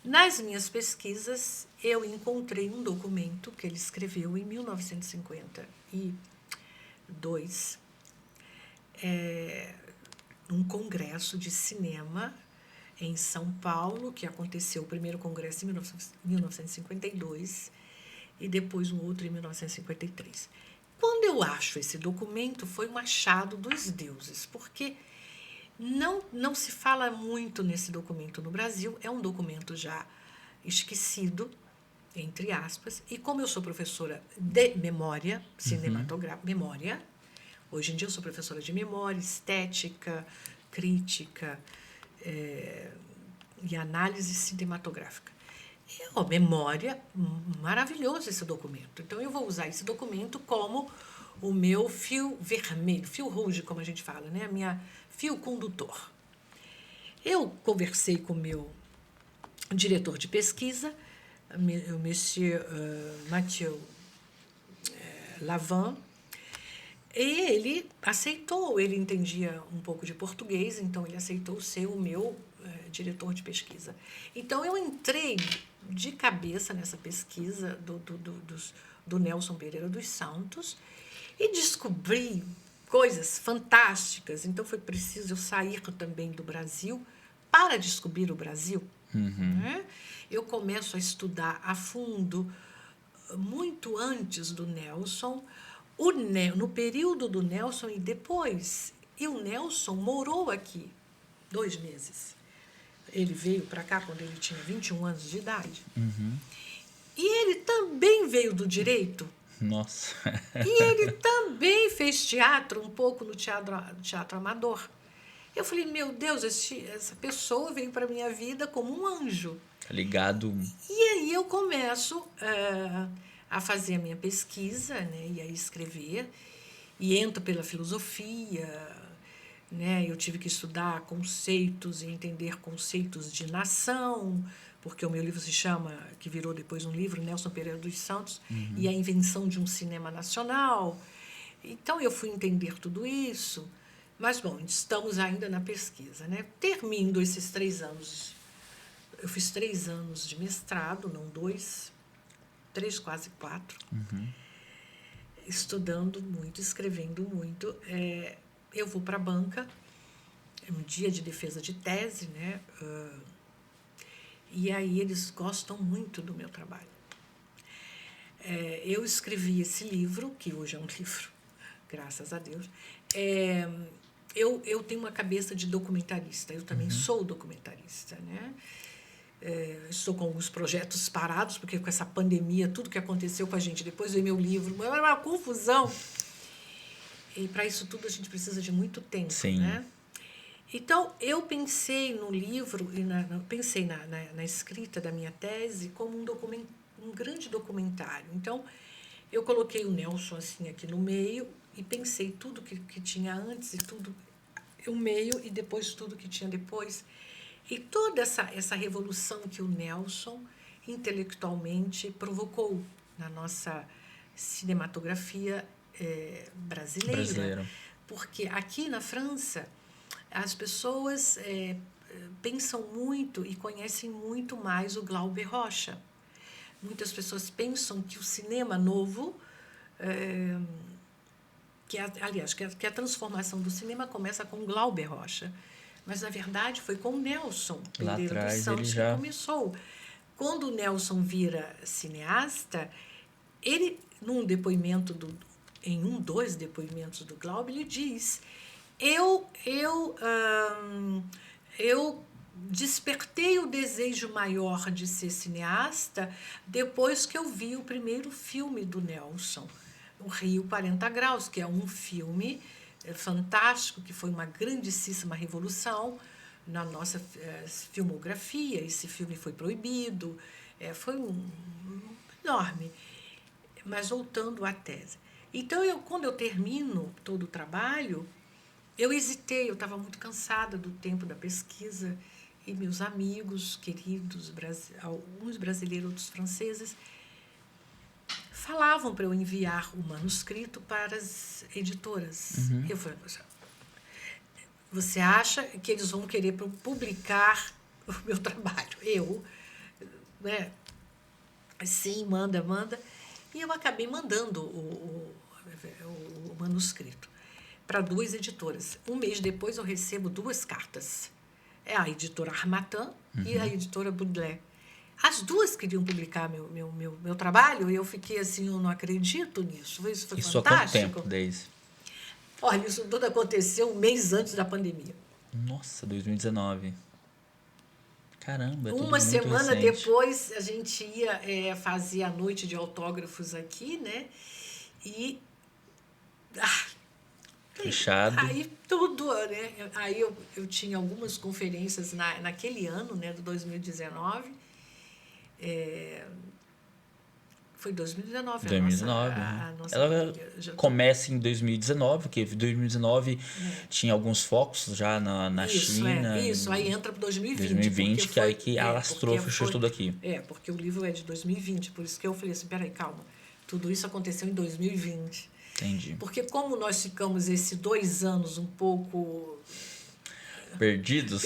Nas minhas pesquisas, eu encontrei um documento que ele escreveu em 1952, num congresso de cinema em São Paulo, que aconteceu o primeiro congresso em 1952 e depois um outro em 1953. Quando eu acho esse documento, foi um achado dos deuses, porque não se fala muito nesse documento no Brasil, é um documento já esquecido, entre aspas, e como eu sou professora de memória, cinematográfica, memória, hoje em dia eu sou professora de memória, estética, crítica e análise cinematográfica. E, memória, maravilhoso esse documento. Então, eu vou usar esse documento como o meu fio vermelho, fio rouge, como a gente fala, né? A minha fio condutor. Eu conversei com o meu diretor de pesquisa, o monsieur Mathieu Lavin, e ele aceitou, ele entendia um pouco de português, então ele aceitou ser o meu diretor de pesquisa. Então, eu entrei de cabeça nessa pesquisa do Nelson Pereira dos Santos e descobri coisas fantásticas. Então, foi preciso eu sair também do Brasil para descobrir o Brasil. Né? Eu começo a estudar a fundo, muito antes do Nelson, no período do Nelson e depois. E o Nelson morou aqui 2 meses. Ele veio para cá quando ele tinha 21 anos de idade. E ele também veio do direito. Nossa. E ele também fez teatro, um pouco no teatro amador. Eu falei, meu Deus, essa pessoa veio para a minha vida como um anjo. Tá ligado. E aí eu começo a fazer a minha pesquisa, né, e a escrever, e entro pela filosofia, né, eu tive que estudar conceitos e entender conceitos de nação, porque o meu livro se chama, que virou depois um livro, Nelson Pereira dos Santos, e a invenção de um cinema nacional. Então, eu fui entender tudo isso, mas, bom, estamos ainda na pesquisa, né? Termino esses 3 anos, eu fiz 3 anos de mestrado, não 2, 3, quase 4, estudando muito, escrevendo muito. Eu vou para a banca, é um dia de defesa de tese, né? E aí eles gostam muito do meu trabalho. Eu escrevi esse livro, que hoje é um livro, graças a Deus. Eu tenho uma cabeça de documentarista, eu também sou documentarista, né? Estou com alguns projetos parados, porque com essa pandemia, tudo que aconteceu com a gente, depois veio meu livro, era uma confusão. E para isso tudo a gente precisa de muito tempo, Sim. né? Então, eu pensei no livro, e pensei na escrita da minha tese como um grande documentário. Então, eu coloquei o Nelson assim aqui no meio e pensei tudo que tinha antes e tudo o meio e depois tudo que tinha depois. E toda essa revolução que o Nelson intelectualmente provocou na nossa cinematografia brasileira. Porque aqui na França as pessoas pensam muito e conhecem muito mais o Glauber Rocha. Muitas pessoas pensam que o cinema novo, que a transformação do cinema começa com o Glauber Rocha. Mas, na verdade, foi com o Nelson Pereira dos Santos que começou. Quando o Nelson vira cineasta, ele, em 2 depoimentos do Glauber, ele diz: eu despertei o desejo maior de ser cineasta depois que eu vi o primeiro filme do Nelson, O Rio 40 Graus, que é um filme fantástico, que foi uma grandíssima revolução na nossa filmografia. Esse filme foi proibido, foi enorme. Mas voltando à tese. Então, quando eu termino todo o trabalho, eu hesitei, eu estava muito cansada do tempo da pesquisa, e meus amigos queridos, alguns brasileiros, outros franceses, falavam para eu enviar o manuscrito para as editoras. Eu falei, você acha que eles vão querer publicar o meu trabalho? Né? Sim, manda. E eu acabei mandando o manuscrito para 2 editoras. Um mês depois, eu recebo 2 cartas. É a editora Harmattan e a editora Baudelaire. As 2 queriam publicar meu trabalho e eu fiquei assim, eu não acredito nisso. Isso foi Isso há fantástico. quanto tempo desde? Olha, isso tudo aconteceu um mês antes da pandemia. Nossa, 2019. Caramba, é tudo Uma muito semana recente. depois, a gente ia fazer a noite de autógrafos aqui, né? E... Fechado. Aí tudo, né? Aí eu tinha algumas conferências naquele ano, né, do 2019. Foi 2019 a nossa Ela pandemia. começa em 2019, porque 2019 tinha alguns focos já na China. Isso, aí entra para 2020. 2020, que aí que alastrou, fechou tudo aqui. Porque o livro é de 2020, por isso que eu falei assim, peraí, calma, tudo isso aconteceu em 2020. Entendi. Porque como nós ficamos esses 2 anos um pouco... Perdidos?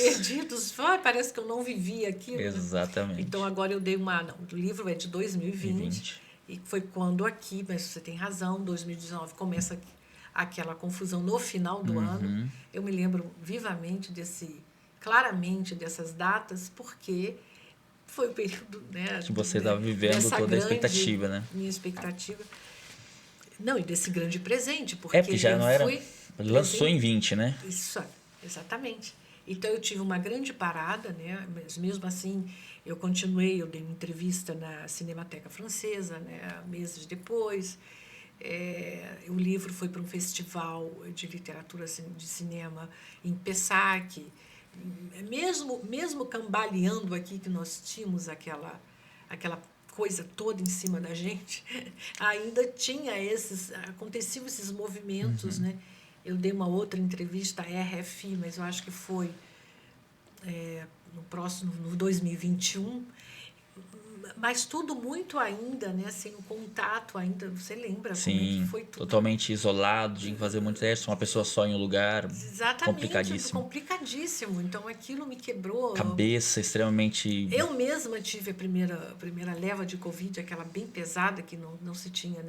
Parece que eu não vivi aquilo. Exatamente. Né? Então, agora eu dei uma... Não, o livro é de 2020. E foi quando aqui, mas você tem razão, 2019 começa aquela confusão no final do ano. Eu me lembro vivamente claramente dessas datas, porque foi o período... Né, que você estava vivendo toda a expectativa, né? Minha expectativa. Não, e desse grande presente, porque... porque já não era... Lançou em 20, né? Isso, exatamente. Então, eu tive uma grande parada, né? Mas mesmo assim, eu continuei, eu dei uma entrevista na Cinemateca Francesa, né? Meses depois. O livro foi para um festival de literatura de cinema em Pessac. Mesmo cambaleando aqui, que nós tínhamos aquela coisa toda em cima da gente, ainda aconteciam esses movimentos, né? Eu dei uma outra entrevista à RFI, mas eu acho que foi no 2021, mas tudo muito ainda, né? Sem o contato ainda, você lembra? Sim, como é que foi tudo? Totalmente isolado, tinha que fazer muito teste, uma pessoa só em um lugar. Exatamente, complicadíssimo. Então, aquilo me quebrou. Cabeça extremamente... Eu mesma tive a primeira leva de Covid, aquela bem pesada, que não se tinha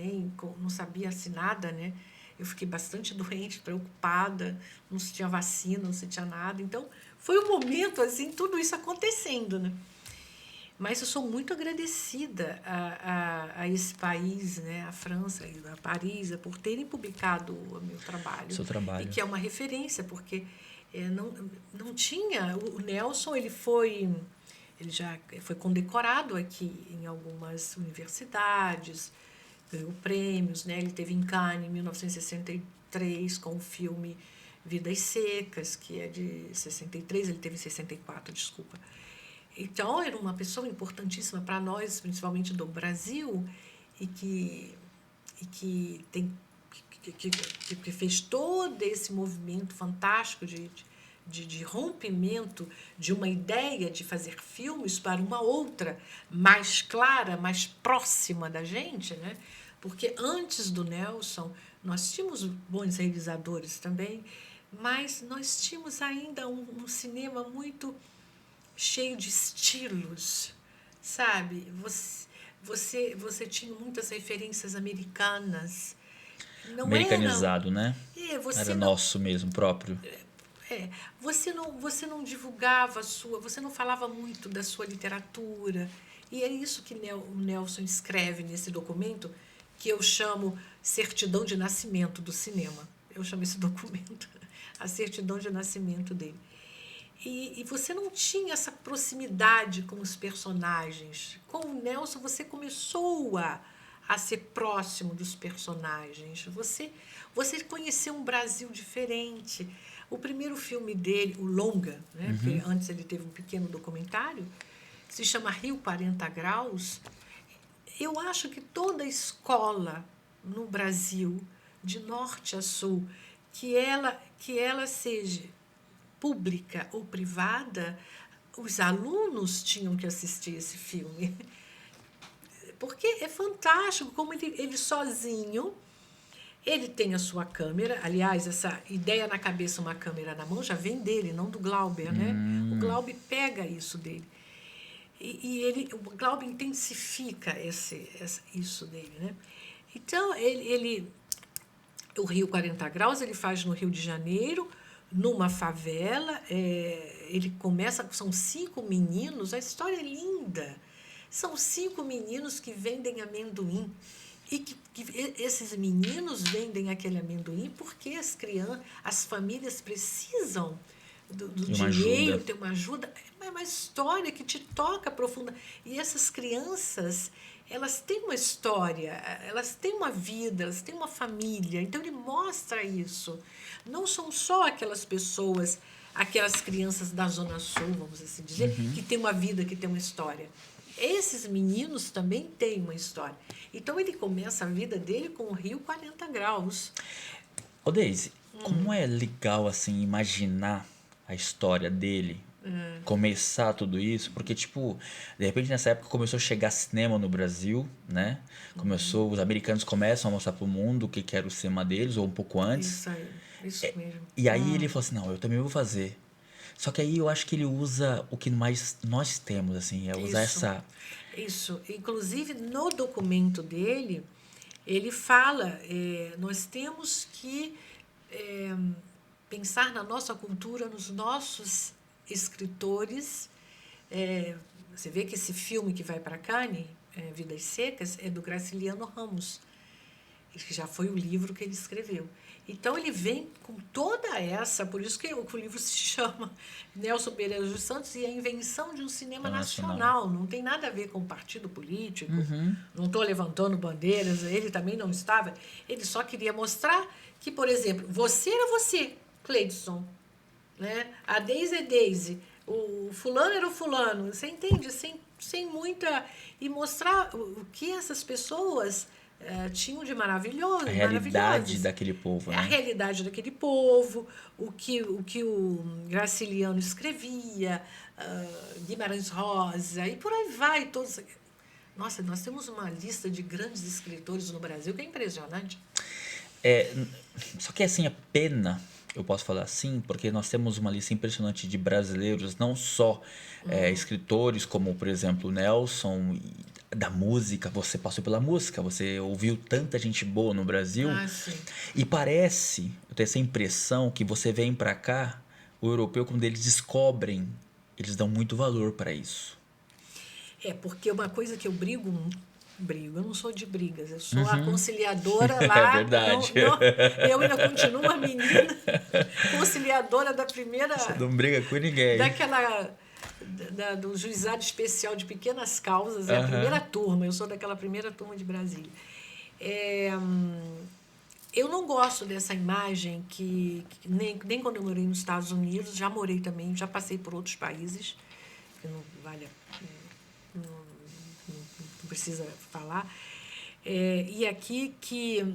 não sabia-se nada, né? Eu fiquei bastante doente, preocupada, não se tinha vacina, não se tinha nada. Então, foi um momento, assim, tudo isso acontecendo, né? Mas eu sou muito agradecida a esse país, né? A França e a Paris, por terem publicado o meu trabalho. Seu trabalho. E que é uma referência, porque não tinha... O Nelson, ele já foi condecorado aqui em algumas universidades, ganhou prêmios, né? Ele esteve em Cannes em 1963 com o filme Vidas Secas, que é de 63, ele teve em 64, desculpa. Então, era uma pessoa importantíssima para nós, principalmente do Brasil, e que fez todo esse movimento fantástico de rompimento de uma ideia de fazer filmes para uma outra, mais clara, mais próxima da gente, né? Porque antes do Nelson, nós tínhamos bons realizadores também, mas nós tínhamos ainda um cinema muito cheio de estilos, sabe? Você tinha muitas referências americanas. Não americanizado, né? Era nosso mesmo, próprio. Você não divulgava você não falava muito da sua literatura. E é isso que o Nelson escreve nesse documento, que eu chamo Certidão de Nascimento do Cinema. Eu chamo esse documento a certidão de nascimento dele. E você não tinha essa proximidade com os personagens. Com o Nelson, você começou a ser próximo dos personagens. Você conheceu um Brasil diferente. O primeiro filme dele, o longa, né? Porque antes ele teve um pequeno documentário, se chama Rio 40 Graus. Eu acho que toda escola no Brasil, de norte a sul, que ela seja pública ou privada, os alunos tinham que assistir esse filme. Porque é fantástico como ele sozinho, ele tem a sua câmera. Aliás, essa ideia na cabeça, uma câmera na mão, já vem dele, não do Glauber, né? O Glauber pega isso dele. O Glauber intensifica isso dele, né? Então, o Rio 40 Graus, ele faz no Rio de Janeiro, numa favela. Ele começa, são 5 meninos, a história é linda. São 5 meninos que vendem amendoim. E que esses meninos vendem aquele amendoim porque as famílias precisam do dinheiro, ter uma ajuda. É uma história que te toca profunda. E essas crianças, elas têm uma história, elas têm uma vida, elas têm uma família. Então, ele mostra isso. Não são só aquelas pessoas, aquelas crianças da Zona Sul, vamos assim dizer, que têm uma vida, que têm uma história. Esses meninos também têm uma história. Então, ele começa a vida dele com o Rio 40 Graus. Ô, Deise, como é legal, assim, imaginar a história dele, começar tudo isso, porque, tipo, de repente, nessa época começou a chegar cinema no Brasil, né? Os americanos começam a mostrar pro mundo o que era o cinema deles, ou um pouco antes. Isso aí, isso mesmo. E aí ele falou assim, não, eu também vou fazer. Só que aí eu acho que ele usa o que mais nós temos, assim, usar essa... Isso. Inclusive, no documento dele, ele fala, nós temos que pensar na nossa cultura, nos nossos escritores. Você vê que esse filme que vai para Cannes, Vidas Secas, é do Graciliano Ramos, que já foi o livro que ele escreveu. Então, ele vem com toda essa... Por isso que o livro se chama Nelson Pereira dos Santos e a invenção de um cinema nacional. Não tem nada a ver com partido político. Não estou levantando bandeiras. Ele também não estava. Ele só queria mostrar que, por exemplo, você era você, Cleidson. Né? A Deise é Deise. O fulano era o fulano. Você entende? Sem muita... E mostrar o que essas pessoas... tinham de maravilhoso. A realidade daquele povo, né? A realidade daquele povo, o que o Graciliano escrevia, Guimarães Rosa, e por aí vai. Todos. Nossa, nós temos uma lista de grandes escritores no Brasil que é impressionante. Só que, assim, a pena, eu posso falar assim, porque nós temos uma lista impressionante de brasileiros, não só escritores, como, por exemplo, Nelson, da música. Você passou pela música, você ouviu tanta gente boa no Brasil. Sim. E parece, eu tenho essa impressão, que você vem pra cá, o europeu, quando eles descobrem, eles dão muito valor para isso. Porque uma coisa que eu brigo, eu não sou de brigas, eu sou a conciliadora lá. É verdade. Eu ainda continuo uma menina conciliadora da primeira... Você não briga com ninguém. Do Juizado Especial de Pequenas Causas, é a primeira turma, eu sou daquela primeira turma de Brasília. Eu não gosto dessa imagem que nem quando eu morei nos Estados Unidos, já morei também, já passei por outros países, que não vale, não precisa falar. E aqui que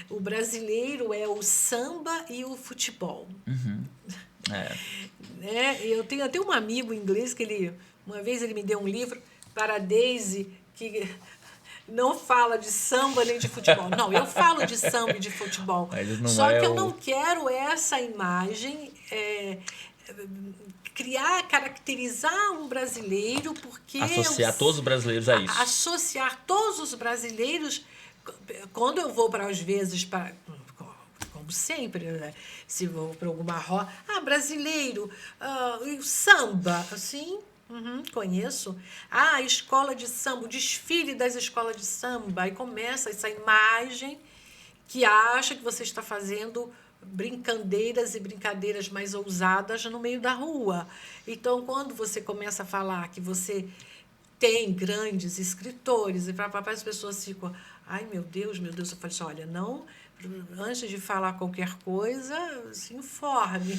o brasileiro é o samba e o futebol. Eu tenho até um amigo inglês que uma vez ele me deu um livro para a Daisy, que não fala de samba nem de futebol. Não, eu falo de samba e de futebol. Só que eu não quero essa imagem, caracterizar um brasileiro, porque... Associar todos os brasileiros a isso. Associar todos os brasileiros... Quando eu vou, às vezes, como sempre, né? Se vou para alguma roda... brasileiro, samba, assim... conheço. A escola de samba, o desfile das escolas de samba. Aí começa essa imagem que acha que você está fazendo brincadeiras mais ousadas no meio da rua. Então, quando você começa a falar que você tem grandes escritores, e as pessoas ficam, ai, meu Deus, eu falo assim, olha, não... Antes de falar qualquer coisa, se informe.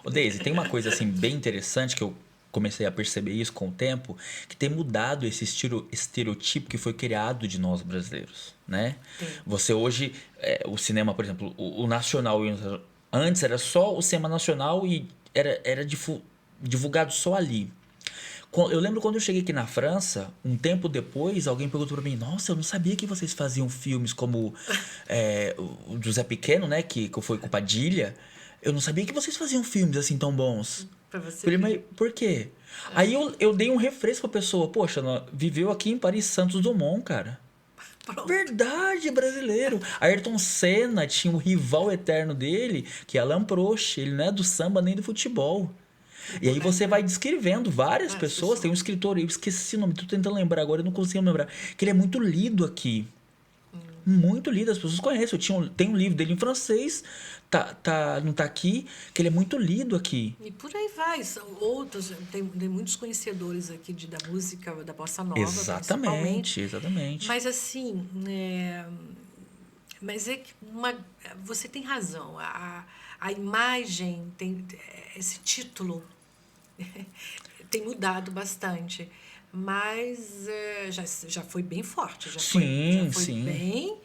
Ô, Deise, tem uma coisa assim, bem interessante que eu comecei a perceber isso com o tempo, que tem mudado esse estereotipo que foi criado de nós brasileiros, né? Sim. Você hoje, o cinema, por exemplo, o nacional, antes era só o cinema nacional e era divulgado só ali. Eu lembro quando eu cheguei aqui na França, um tempo depois, alguém perguntou pra mim: Nossa, eu não sabia que vocês faziam filmes como o José Pequeno, né? Que foi com o Padilha. Eu não sabia que vocês faziam filmes assim tão bons. Pra você Falei, mas ver. por quê? Aí eu dei um refresco pra pessoa. Poxa, viveu aqui em Paris, Santos Dumont, cara. Pronto. Verdade, brasileiro. Ayrton Senna tinha o rival eterno dele, que é Alain Prost. Ele não é do samba nem do futebol. E aí você vai descrevendo várias pessoas. Tem um escritor, eu esqueci o nome, tô tentando lembrar agora, eu não consigo lembrar. Que ele é muito lido aqui. Muito lido, as pessoas conhecem. Tem um livro dele em francês, não tá aqui, que ele é muito lido aqui. E por aí vai, são outros, tem muitos conhecedores aqui da música, da bossa nova, principalmente. Exatamente. Mas assim, mas é que você tem razão, a imagem, esse título tem mudado bastante, mas já foi bem forte, já foi Sim.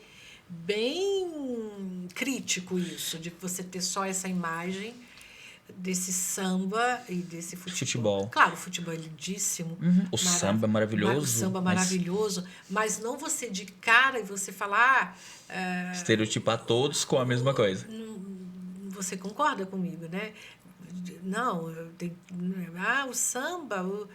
bem crítico isso, de você ter só essa imagem desse samba e desse futebol. Claro, o futebol é lindíssimo. O samba é maravilhoso. O samba maravilhoso, mas não você de cara e você falar... estereotipar todos com a mesma coisa. Você concorda comigo, né? Não, o samba...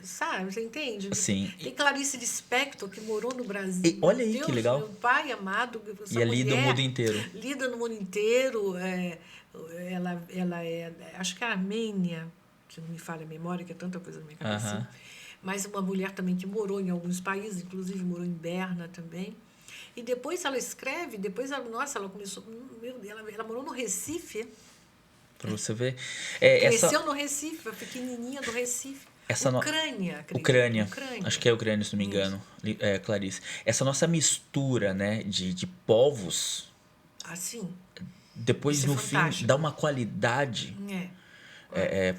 sabe, você entende? Sim. Tem Clarice Lispector, que morou no Brasil. E olha aí, Deus, que legal. Meu pai amado. E é lida no mundo inteiro. Lida no mundo inteiro. Ela é, acho que é armênia, se não me falha a memória, que é tanta coisa na minha cabeça. Mas uma mulher também que morou em alguns países, inclusive morou em Berna também. E depois ela escreve, ela começou... Ela morou no Recife. Pra você ver. Cresceu no Recife, a pequenininha do Recife. Ucrânia. Acho que é Ucrânia, se não me engano. Clarice. Essa nossa mistura, né, de povos. Assim. Depois, no fim, dá uma qualidade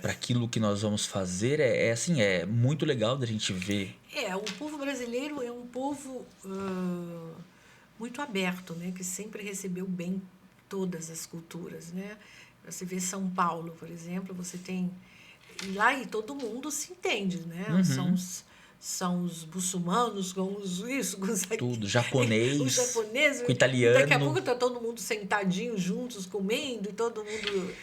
para aquilo que nós vamos fazer. É muito legal da gente ver. O povo brasileiro é um povo muito aberto, né, que sempre recebeu bem todas as culturas, né? Você vê São Paulo, por exemplo, você tem... Lá e todo mundo se entende, né? São os muçulmanos com os tudo, japonês, os japoneses, com italiano. Daqui a pouco está todo mundo sentadinho juntos, comendo, e todo mundo...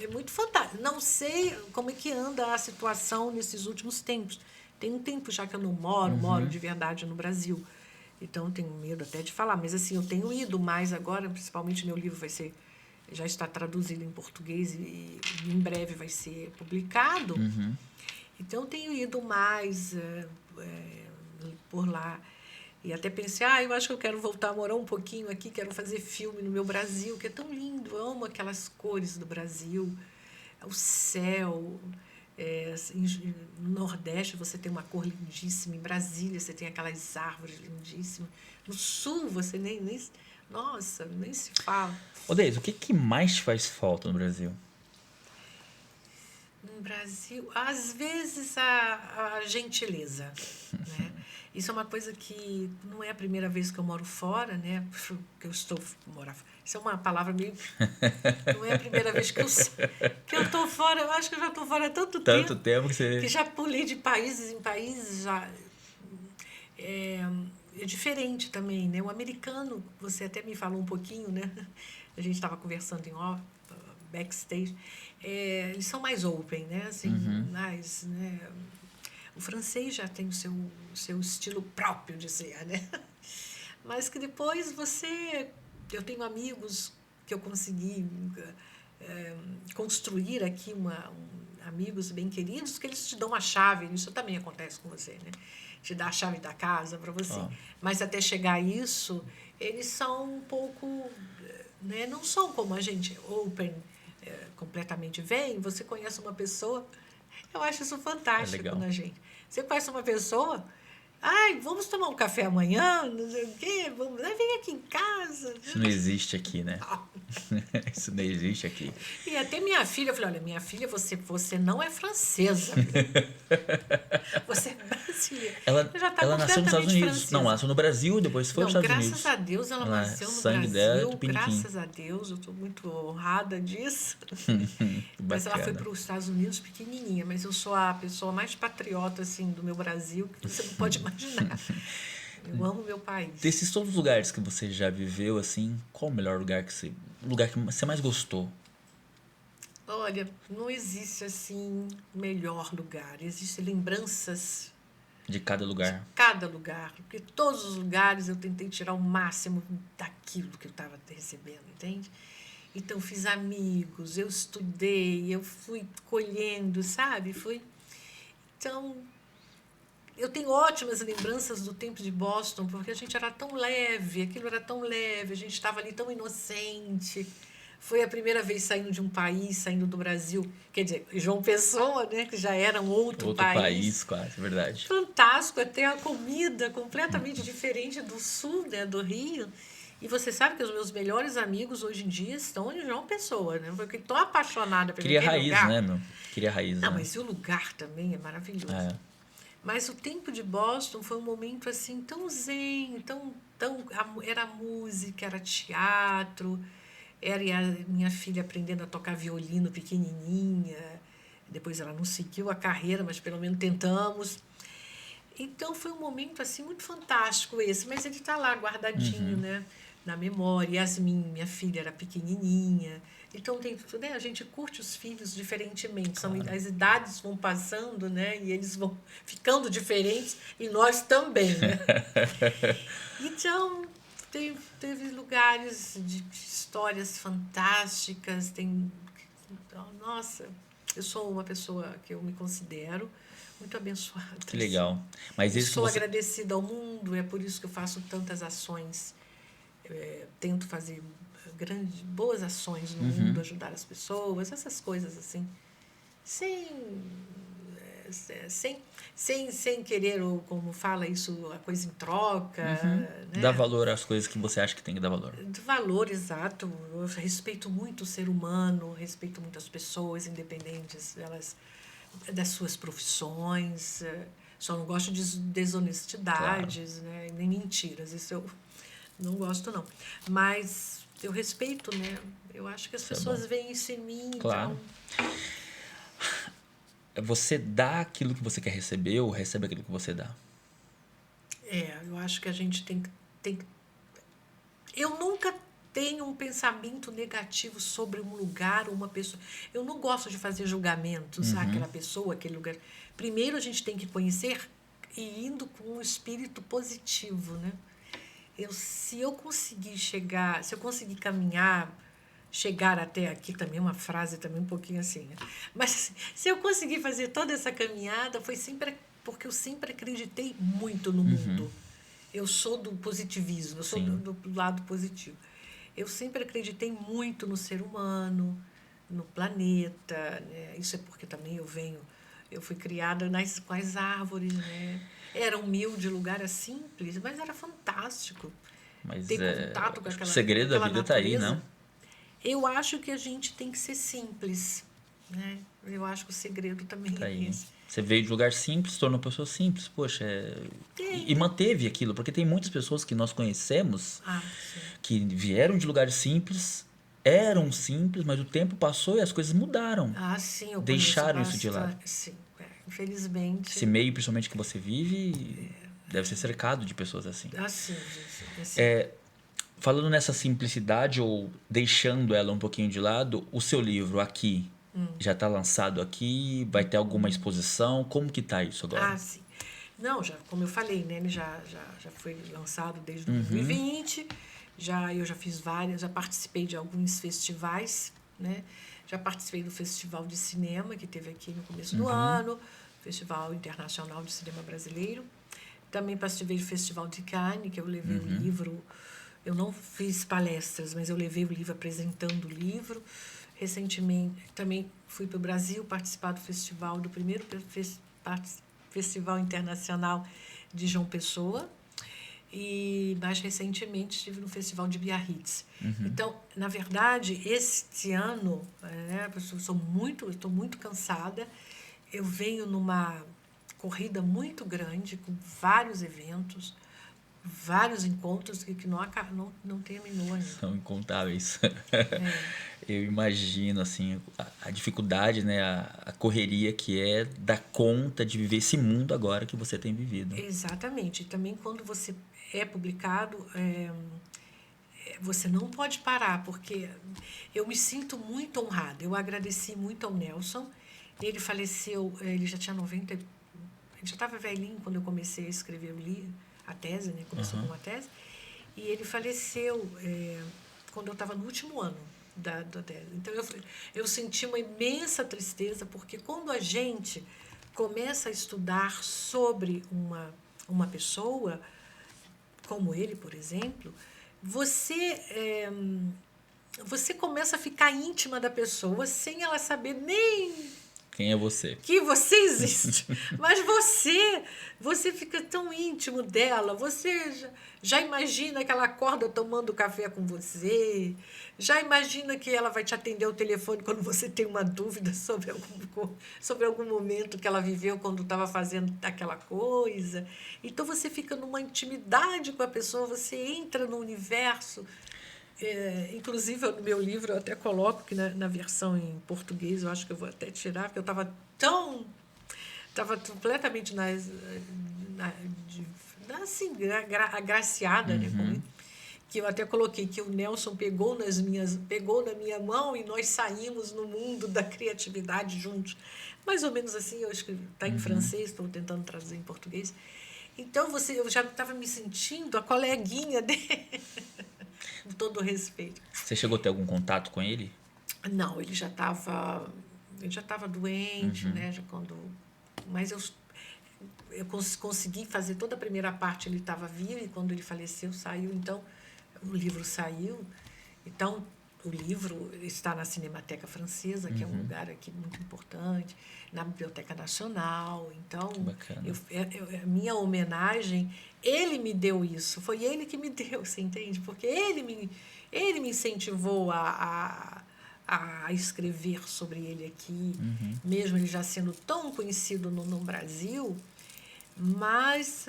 É muito fantástico. Não sei como é que anda a situação nesses últimos tempos. Tem um tempo já que eu não moro de verdade no Brasil. Então, tenho medo até de falar. Mas, assim, eu tenho ido mais agora, principalmente meu livro já está traduzido em português e em breve vai ser publicado. Então, eu tenho ido mais por lá. E até pensei, eu acho que eu quero voltar a morar um pouquinho aqui, quero fazer filme no meu Brasil, que é tão lindo, eu amo aquelas cores do Brasil, o céu. No Nordeste você tem uma cor lindíssima, em Brasília você tem aquelas árvores lindíssimas. No Sul você nossa, nem se fala. Deise, o que mais te faz falta no Brasil? No Brasil, às vezes, a gentileza. Né? Isso é uma coisa que não é a primeira vez que eu moro fora, né? Que eu estou morar. Isso é uma palavra meio... Não é a primeira vez que eu estou fora. Eu acho que eu já estou fora há tanto tempo que já pulei de países em países. É diferente também, né? O americano, você até me falou um pouquinho, né? A gente estava conversando em off, backstage. Eles são mais open, né? Assim, mais, né? O francês já tem o seu estilo próprio de ser, né? Mas que depois eu tenho amigos que eu consegui construir aqui, amigos bem queridos, que eles te dão a chave. Isso também acontece com você, né? Te dá a chave da casa para você. Mas até chegar a isso, eles são um pouco... Né? Não são como a gente, open, completamente. Você conhece uma pessoa... Eu acho isso fantástico na gente. Você conhece uma pessoa... vamos tomar um café amanhã, não sei o quê, vem aqui em casa. Isso não existe aqui, né? Isso não existe aqui. E até minha filha, eu falei, olha, minha filha, você não é francesa. Você é brasileira. Cecília. Ela, Já está ela nasceu nos Estados completamente Unidos. francesa. Não, ela nasceu no Brasil e depois foi Não, para os Estados graças Unidos. a Deus ela nasceu no Sangue dela é Brasil. tupiniquim. Graças a Deus, eu estou muito honrada disso. Que Mas ela foi bacana. para os Estados Unidos pequenininha. Mas eu sou a pessoa mais patriota assim do meu Brasil que você não pode imaginar. Eu amo meu país. Desses todos os lugares que você já viveu, assim, qual o melhor lugar o lugar que você mais gostou? Olha, não existe assim melhor lugar. Existem lembranças De cada lugar. cada lugar, porque todos os lugares eu tentei tirar o máximo daquilo que eu estava recebendo, entende? Então fiz amigos, eu estudei, eu fui colhendo, sabe? Então eu tenho ótimas lembranças do tempo de Boston, porque a gente era tão leve, aquilo era tão leve, a gente estava ali tão inocente. Foi a primeira vez saindo de um país, saindo do Brasil, quer dizer, João Pessoa, né, que já era um outro país. Quase, verdade. Fantástico, até a comida completamente diferente do sul, né, do Rio. E você sabe que os meus melhores amigos hoje em dia estão em João Pessoa, né? Porque estou apaixonada por Queria aquele raiz, lugar. né, meu? Queria raiz, Não, né? mas e o lugar também é maravilhoso. É. Mas o tempo de Boston foi um momento assim tão zen, era música, era teatro, era a minha filha aprendendo a tocar violino pequenininha. Depois ela não seguiu a carreira, mas pelo menos tentamos. Então foi um momento assim muito fantástico esse, mas ele está lá guardadinho, né, na memória. Yasmin, minha filha, era pequenininha. Então tem, né, a gente curte os filhos diferentemente. As idades vão passando, né, e eles vão ficando diferentes e nós também, né? Então teve lugares de histórias fantásticas. Nossa, eu sou uma pessoa que eu me considero muito abençoada. Que legal. Mas isso Sou agradecida ao mundo, é por isso que eu faço tantas ações. Tento fazer boas ações no mundo, ajudar as pessoas, essas coisas assim. Sem querer, ou como fala isso, a coisa em troca. Né? Dá valor às coisas que você acha que tem que dar valor. De valor, exato. Eu respeito muito o ser humano, respeito muito as pessoas, independentes das suas profissões. Só não gosto de desonestidades, claro, né? Nem mentiras. Isso eu não gosto, não. Mas eu respeito, né? Eu acho que as pessoas veem isso em mim. Claro. Então... Você dá aquilo que você quer receber ou recebe aquilo que você dá? Eu acho que a gente tem que... Eu nunca tenho um pensamento negativo sobre um lugar ou uma pessoa. Eu não gosto de fazer julgamentos àquela pessoa, aquele lugar. Primeiro a gente tem que conhecer e indo com um espírito positivo, né? Se eu conseguir caminhar, chegar até aqui, também uma frase também um pouquinho assim, né? Mas se eu conseguir fazer toda essa caminhada, foi sempre porque eu sempre acreditei muito no mundo. Eu sou do positivismo, eu sou do lado positivo. Eu sempre acreditei muito no ser humano, no planeta, né? Isso é porque também eu fui criada com as árvores, né? Era humilde, o lugar era simples, mas era fantástico. Mas ter contato com aquela, o segredo da vida está aí, não? Eu acho que a gente tem que ser simples, né? Eu acho que o segredo também tá é aí. esse. Você veio de lugar simples, tornou uma pessoa simples, poxa, e manteve aquilo, porque tem muitas pessoas que nós conhecemos que vieram de lugares simples, eram simples, mas o tempo passou e as coisas mudaram. Sim, eu deixaram isso de lado. Sim, infelizmente. Esse meio, principalmente, que você vive, deve ser cercado de pessoas assim. Sim. Falando nessa simplicidade ou deixando ela um pouquinho de lado, o seu livro aqui já está lançado aqui? Vai ter alguma exposição? Como que está isso agora? Sim. Não, como eu falei, né, ele já foi lançado desde 2020. Eu já fiz já participei de alguns festivais, né? Já participei do Festival de Cinema, que teve aqui no começo do ano, Festival Internacional de Cinema Brasileiro. Também participei do Festival de Cannes, que eu levei o livro. Eu não fiz palestras, mas eu levei o livro apresentando o livro. Recentemente, também fui para o Brasil participar do primeiro Festival Internacional de João Pessoa. E, mais recentemente, estive no Festival de Biarritz. Então, na verdade, este ano, eu estou muito cansada. Eu venho corrida muito grande, com vários eventos, vários encontros que não terminou ainda. São incontáveis. É. Eu imagino, assim, a dificuldade, né? A correria que é dar conta de viver esse mundo agora que você tem vivido. Exatamente. E também quando você é publicado, você não pode parar, porque eu me sinto muito honrada. Eu agradeci muito ao Nelson. Ele faleceu, ele já tinha 90, ele já estava velhinho quando eu comecei a escrever a tese, né? Começou com uma tese. E ele faleceu quando eu estava no último ano da tese. Então eu senti uma imensa tristeza, porque quando a gente começa a estudar sobre uma pessoa, como ele, por exemplo, você começa a ficar íntima da pessoa sem ela saber nem Quem é você? que você existe. Mas você fica tão íntimo dela, você já imagina que ela acorda tomando café com você, já imagina que ela vai te atender ao telefone quando você tem uma dúvida sobre algum momento que ela viveu quando estava fazendo aquela coisa. Então você fica numa intimidade com a pessoa, você entra no universo. Inclusive, no meu livro, eu até coloco que na versão em português, eu acho que eu vou até tirar, porque eu estava completamente agraciada, né, que eu até coloquei que o Nelson pegou na minha mão e nós saímos no mundo da criatividade juntos. Mais ou menos assim, eu escrevi, está em francês, estou tentando traduzir em português. Então, eu já estava me sentindo a coleguinha dele. Com todo respeito. Você chegou a ter algum contato com ele? Não, ele já estava doente, né? Mas eu consegui fazer toda a primeira parte, ele estava vivo, e quando ele faleceu, saiu. Então, o livro saiu. Então, o livro está na Cinemateca Francesa, que é um lugar aqui muito importante, na Biblioteca Nacional. Então, a minha homenagem, ele me deu isso, foi ele que me deu, você entende? Porque ele me incentivou a escrever sobre ele aqui, mesmo ele já sendo tão conhecido no Brasil, mas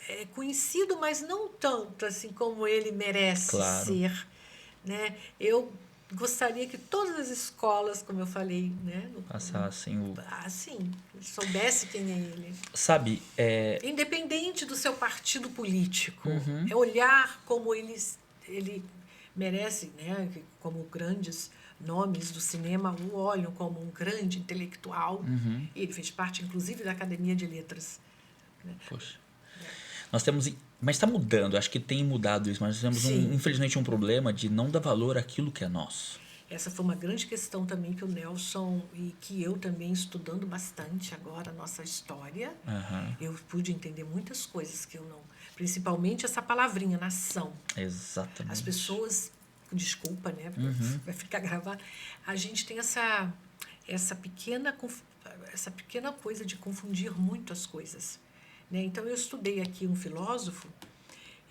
é conhecido, mas não tanto assim como ele merece ser. Né? Eu gostaria que todas as escolas, como eu falei, né, passassem soubesse quem é ele. Sabe, independente do seu partido político, é olhar como ele merece, né, como grandes nomes do cinema o olham como um grande intelectual. Ele fez parte, inclusive, da Academia de Letras. Né? Poxa. Nós temos... Mas está mudando, acho que tem mudado isso, mas nós temos, infelizmente, um problema de não dar valor àquilo que é nosso. Essa foi uma grande questão também que o Nelson e que eu também, estudando bastante agora a nossa história, eu pude entender muitas coisas que eu não... Principalmente essa palavrinha, nação. Exatamente. As pessoas... Desculpa, né? Vai ficar gravado. A gente tem essa pequena coisa de confundir muito as coisas. Né? Então, eu estudei aqui um filósofo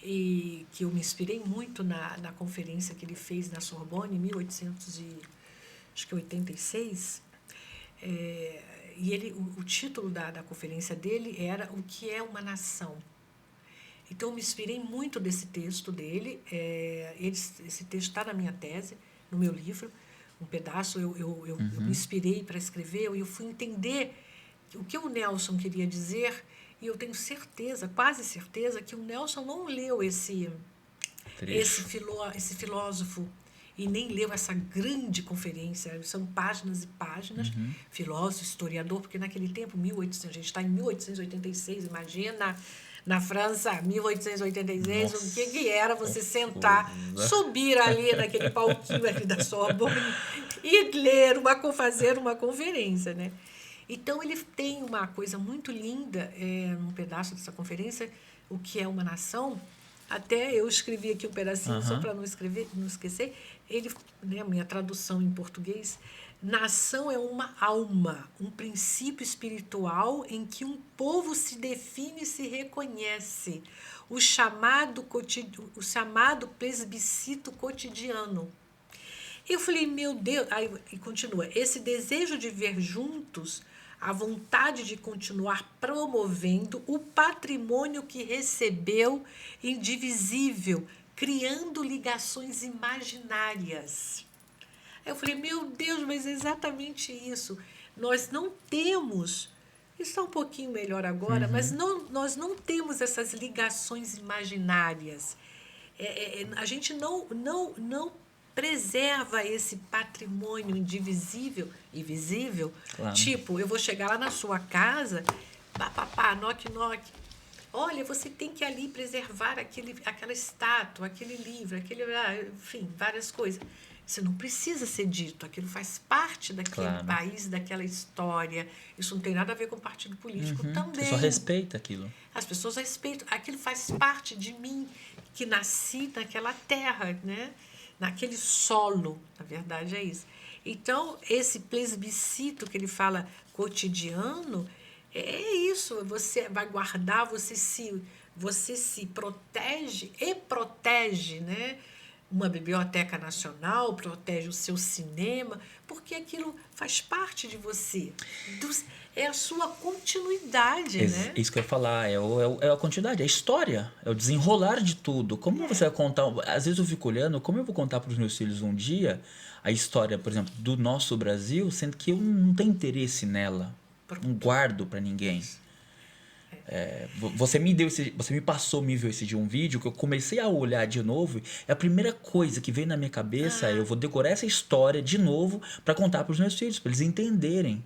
e que eu me inspirei muito na conferência que ele fez na Sorbonne, em 1886. E o título da conferência dele era O que é uma nação? Então, eu me inspirei muito desse texto dele. Esse texto está na minha tese, no meu livro. Um pedaço eu me inspirei para escrever e eu fui entender o que o Nelson queria dizer. E eu tenho certeza, quase certeza, que o Nelson não leu esse filósofo e nem leu essa grande conferência. São páginas e páginas. Filósofo, historiador, porque naquele tempo, a gente está em 1886, imagina, na França, 1886, Nossa, o que era você sentar, subir ali naquele palquinho ali da Sorbonne e fazer uma conferência, né? Então, ele tem uma coisa muito linda, num pedaço dessa conferência, O que é uma nação. Até eu escrevi aqui um pedacinho, só para não esquecer. Né, minha tradução em português, nação é uma alma, um princípio espiritual em que um povo se define e se reconhece. O chamado plebiscito cotidiano. Eu falei, meu Deus... Aí, e continua, esse desejo de ver juntos a vontade de continuar promovendo o patrimônio que recebeu indivisível, criando ligações imaginárias. Aí eu falei, meu Deus, mas é exatamente isso. Nós não temos, está um pouquinho melhor agora, mas nós não temos essas ligações imaginárias. A gente não preserva esse patrimônio indivisível e visível. Claro. Tipo, eu vou chegar lá na sua casa, papapá, knock. Olha, você tem que ali preservar aquela estátua, aquele livro, enfim, várias coisas. Isso não precisa ser dito, aquilo faz parte daquele país, daquela história. Isso não tem nada a ver com o partido político também. Você só respeita aquilo. As pessoas respeitam, aquilo faz parte de mim, que nasci naquela terra, né? Naquele solo, na verdade é isso. Então, esse plebiscito que ele fala cotidiano, é isso, você vai guardar, você se protege e protege, né? Uma biblioteca nacional, protege o seu cinema, porque aquilo faz parte de você. É a sua continuidade, né? Isso que eu ia falar, é a continuidade, é a história, é o desenrolar de tudo. Como você vai contar? Às vezes eu fico olhando, como eu vou contar para os meus filhos um dia a história, por exemplo, do nosso Brasil, sendo que eu não tenho interesse nela, não guardo para ninguém. Você me passou, me viu esse dia um vídeo que eu comecei a olhar de novo. É a primeira coisa que veio na minha cabeça. Eu vou decorar essa história de novo para contar para os meus filhos, para eles entenderem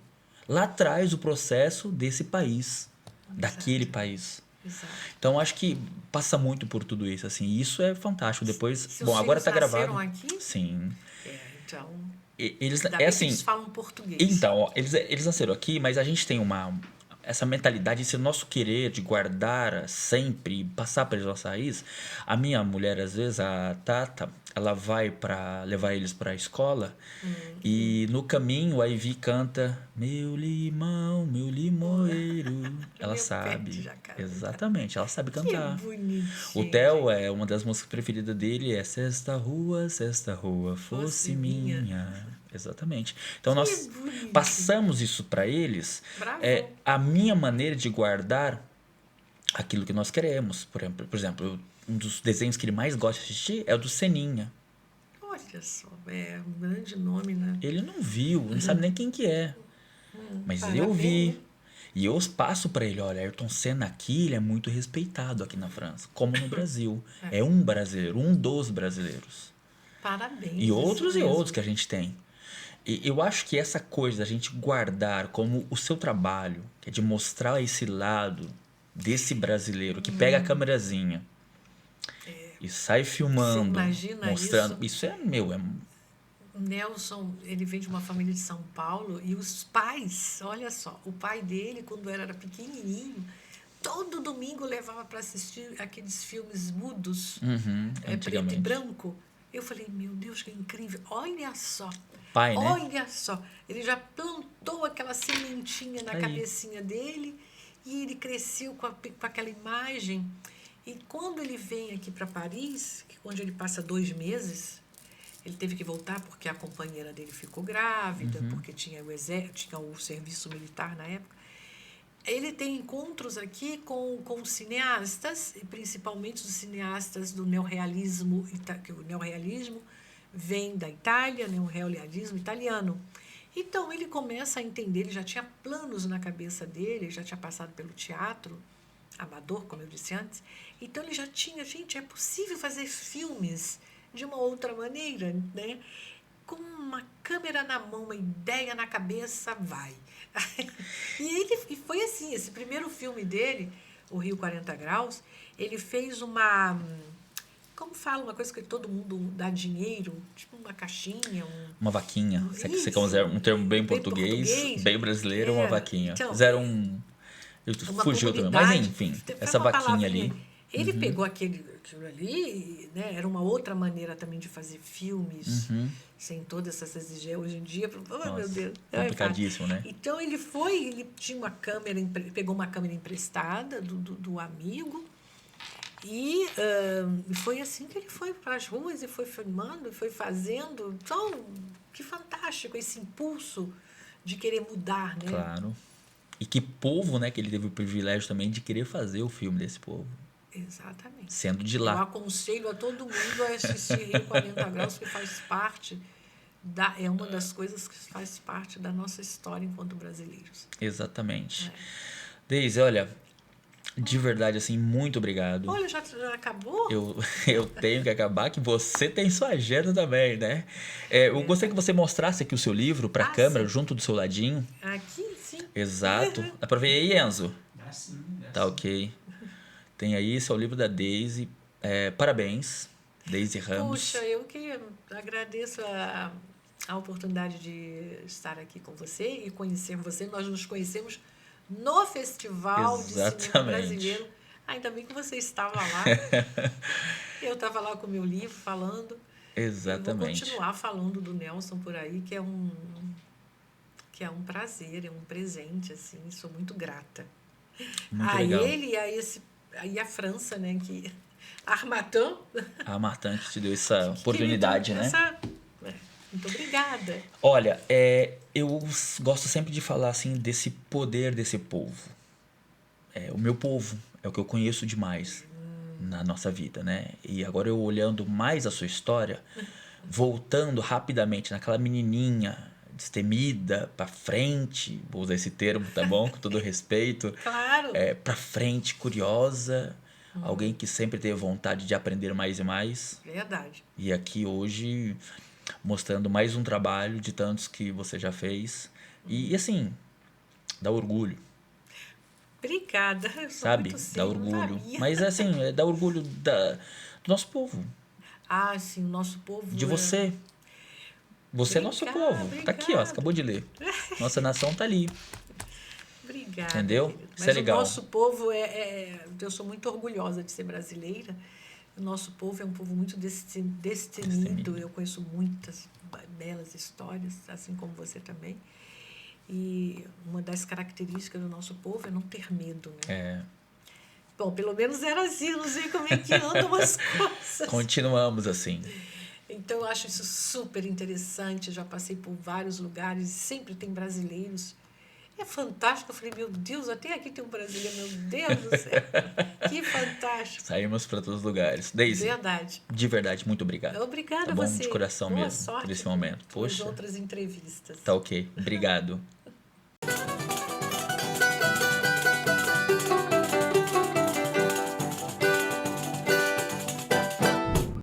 lá atrás o processo desse país, daquele país. Exato. Então acho que passa muito por tudo isso, assim. E isso é fantástico. Depois, Seus agora está filhos gravado. nasceram aqui? Sim. Então, Eles ainda bem que assim. eles falam português. Então, ó, eles nasceram aqui, mas a gente tem essa mentalidade, esse nosso querer de guardar sempre, passar para nossa raiz. A minha mulher, às vezes, a Tata, ela vai para levar eles para a escola e no caminho a Ivy canta Meu limão, meu limoeiro. Ela sabe. Exatamente, ela sabe cantar. Que bonitinho. O Theo, uma das músicas preferidas dele é se esta rua fosse minha. Exatamente. Então nós passamos isso para eles. Bravo. A minha maneira de guardar aquilo que nós queremos. Por exemplo, um dos desenhos que ele mais gosta de assistir é o do Seninha. Olha só, é um grande nome, né? Ele não viu, não sabe nem quem que é. Mas parabéns, eu vi. né? E eu passo para ele, olha, Ayrton Senna aqui, ele é muito respeitado aqui na França, como no Brasil. É um brasileiro, um dos brasileiros. Parabéns. E outros mesmo. que a gente tem. E eu acho que essa coisa da gente guardar como o seu trabalho, que é de mostrar esse lado desse brasileiro que pega a câmerazinha e sai filmando, Você imagina mostrando. Isso é meu. O Nelson, ele vem de uma família de São Paulo e os pais, olha só, o pai dele, quando era pequenininho, todo domingo levava para assistir aqueles filmes mudos, preto e branco. Eu falei, meu Deus, que incrível, olha só. Pai, né? Olha só, ele já plantou aquela sementinha na cabecinha dele e ele cresceu com aquela imagem. E quando ele vem aqui para Paris, onde ele passa 2 meses, ele teve que voltar porque a companheira dele ficou grávida, porque tinha o serviço militar na época. Ele tem encontros aqui com cineastas, e principalmente os cineastas do neorrealismo, que o neorrealismo vem da Itália, né, o neorrealismo italiano. Então, ele começa a entender, ele já tinha planos na cabeça dele, já tinha passado pelo teatro amador, como eu disse antes. Então, ele já tinha, gente, é possível fazer filmes de uma outra maneira, né? Com uma câmera na mão, uma ideia na cabeça, vai. E foi assim, esse primeiro filme dele, O Rio 40 Graus, ele fez uma... Como fala, uma coisa que todo mundo dá dinheiro, tipo uma caixinha. Uma vaquinha. Você quer usar um termo bem português, bem brasileiro, uma vaquinha. Então, fizeram fugiu também. Mas enfim, essa vaquinha ali. Ele pegou aquilo ali, né? Era uma outra maneira também de fazer filmes, sem todas essas exigências. Hoje em dia, meu Deus. Complicadíssimo, né? Então ele tinha uma câmera, pegou uma câmera emprestada do amigo. E foi assim que ele foi para as ruas e foi filmando, e foi fazendo. Então, que fantástico esse impulso de querer mudar, né? Claro. E que povo, né, que ele teve o privilégio também de querer fazer o filme desse povo. Exatamente. Sendo de Eu lá. aconselho a todo mundo a assistir Rio 40 Graus, que faz parte é uma das coisas que faz parte da nossa história enquanto brasileiros. Exatamente. É. Deise, olha, de verdade, assim, muito obrigado. Olha, já acabou? Eu tenho que acabar, que você tem sua agenda também, né? Eu gostaria que você mostrasse aqui o seu livro para a câmera, sim. junto do seu ladinho. Aqui, sim. Exato. Dá para ver aí, Enzo? Dá sim, dá Tá sim. ok. Tem aí, esse é o livro da Deise. Parabéns, Deise Ramos. Puxa, eu que agradeço a oportunidade de estar aqui com você e conhecer você. Nós nos conhecemos no Festival de Cinema Exatamente. Brasileiro. Ainda bem que você estava lá. Eu estava lá com o meu livro falando. Exatamente. E vou continuar falando do Nelson por aí, que é um prazer, é um presente, assim. Sou muito grata. Muito legal. Ele e a França, né? A Armatan. A Martin que te deu essa oportunidade, né? Muito obrigada. Olha, eu gosto sempre de falar assim desse poder desse povo. O meu povo é o que eu conheço demais na nossa vida, né? E agora eu olhando mais a sua história, voltando rapidamente naquela menininha destemida, pra frente, vou usar esse termo, tá bom? Com todo respeito. Claro. Pra frente, curiosa, alguém que sempre teve vontade de aprender mais e mais. Verdade. E aqui hoje mostrando mais um trabalho de tantos que você já fez. E assim, dá orgulho. Obrigada. Eu sou Sabe? muito Dá séria, orgulho. não sabia. Mas assim, dá orgulho do nosso povo. Ah, sim, o nosso povo. De você. Você é nosso povo. Tá aqui, ó. Você acabou de ler. Nossa nação tá ali. Obrigada. Entendeu? Querido. Isso Mas é legal. o nosso povo eu sou muito orgulhosa de ser brasileira. O nosso povo é um povo muito destemido. Eu conheço muitas belas histórias, assim como você também. E uma das características do nosso povo é não ter medo, né? Bom, pelo menos era assim, não sei como é que andam as coisas. Continuamos assim. Então, eu acho isso super interessante. Já passei por vários lugares e sempre tem brasileiros. É fantástico. Eu falei, meu Deus, até aqui tem um brasileiro, meu Deus do céu. Que fantástico. Saímos para todos os lugares. Deise, Verdade. de verdade, muito obrigado. Obrigada tá a bom? você. De coração Boa mesmo, sorte por esse momento. com as Poxa, outras entrevistas. tá ok. Obrigado.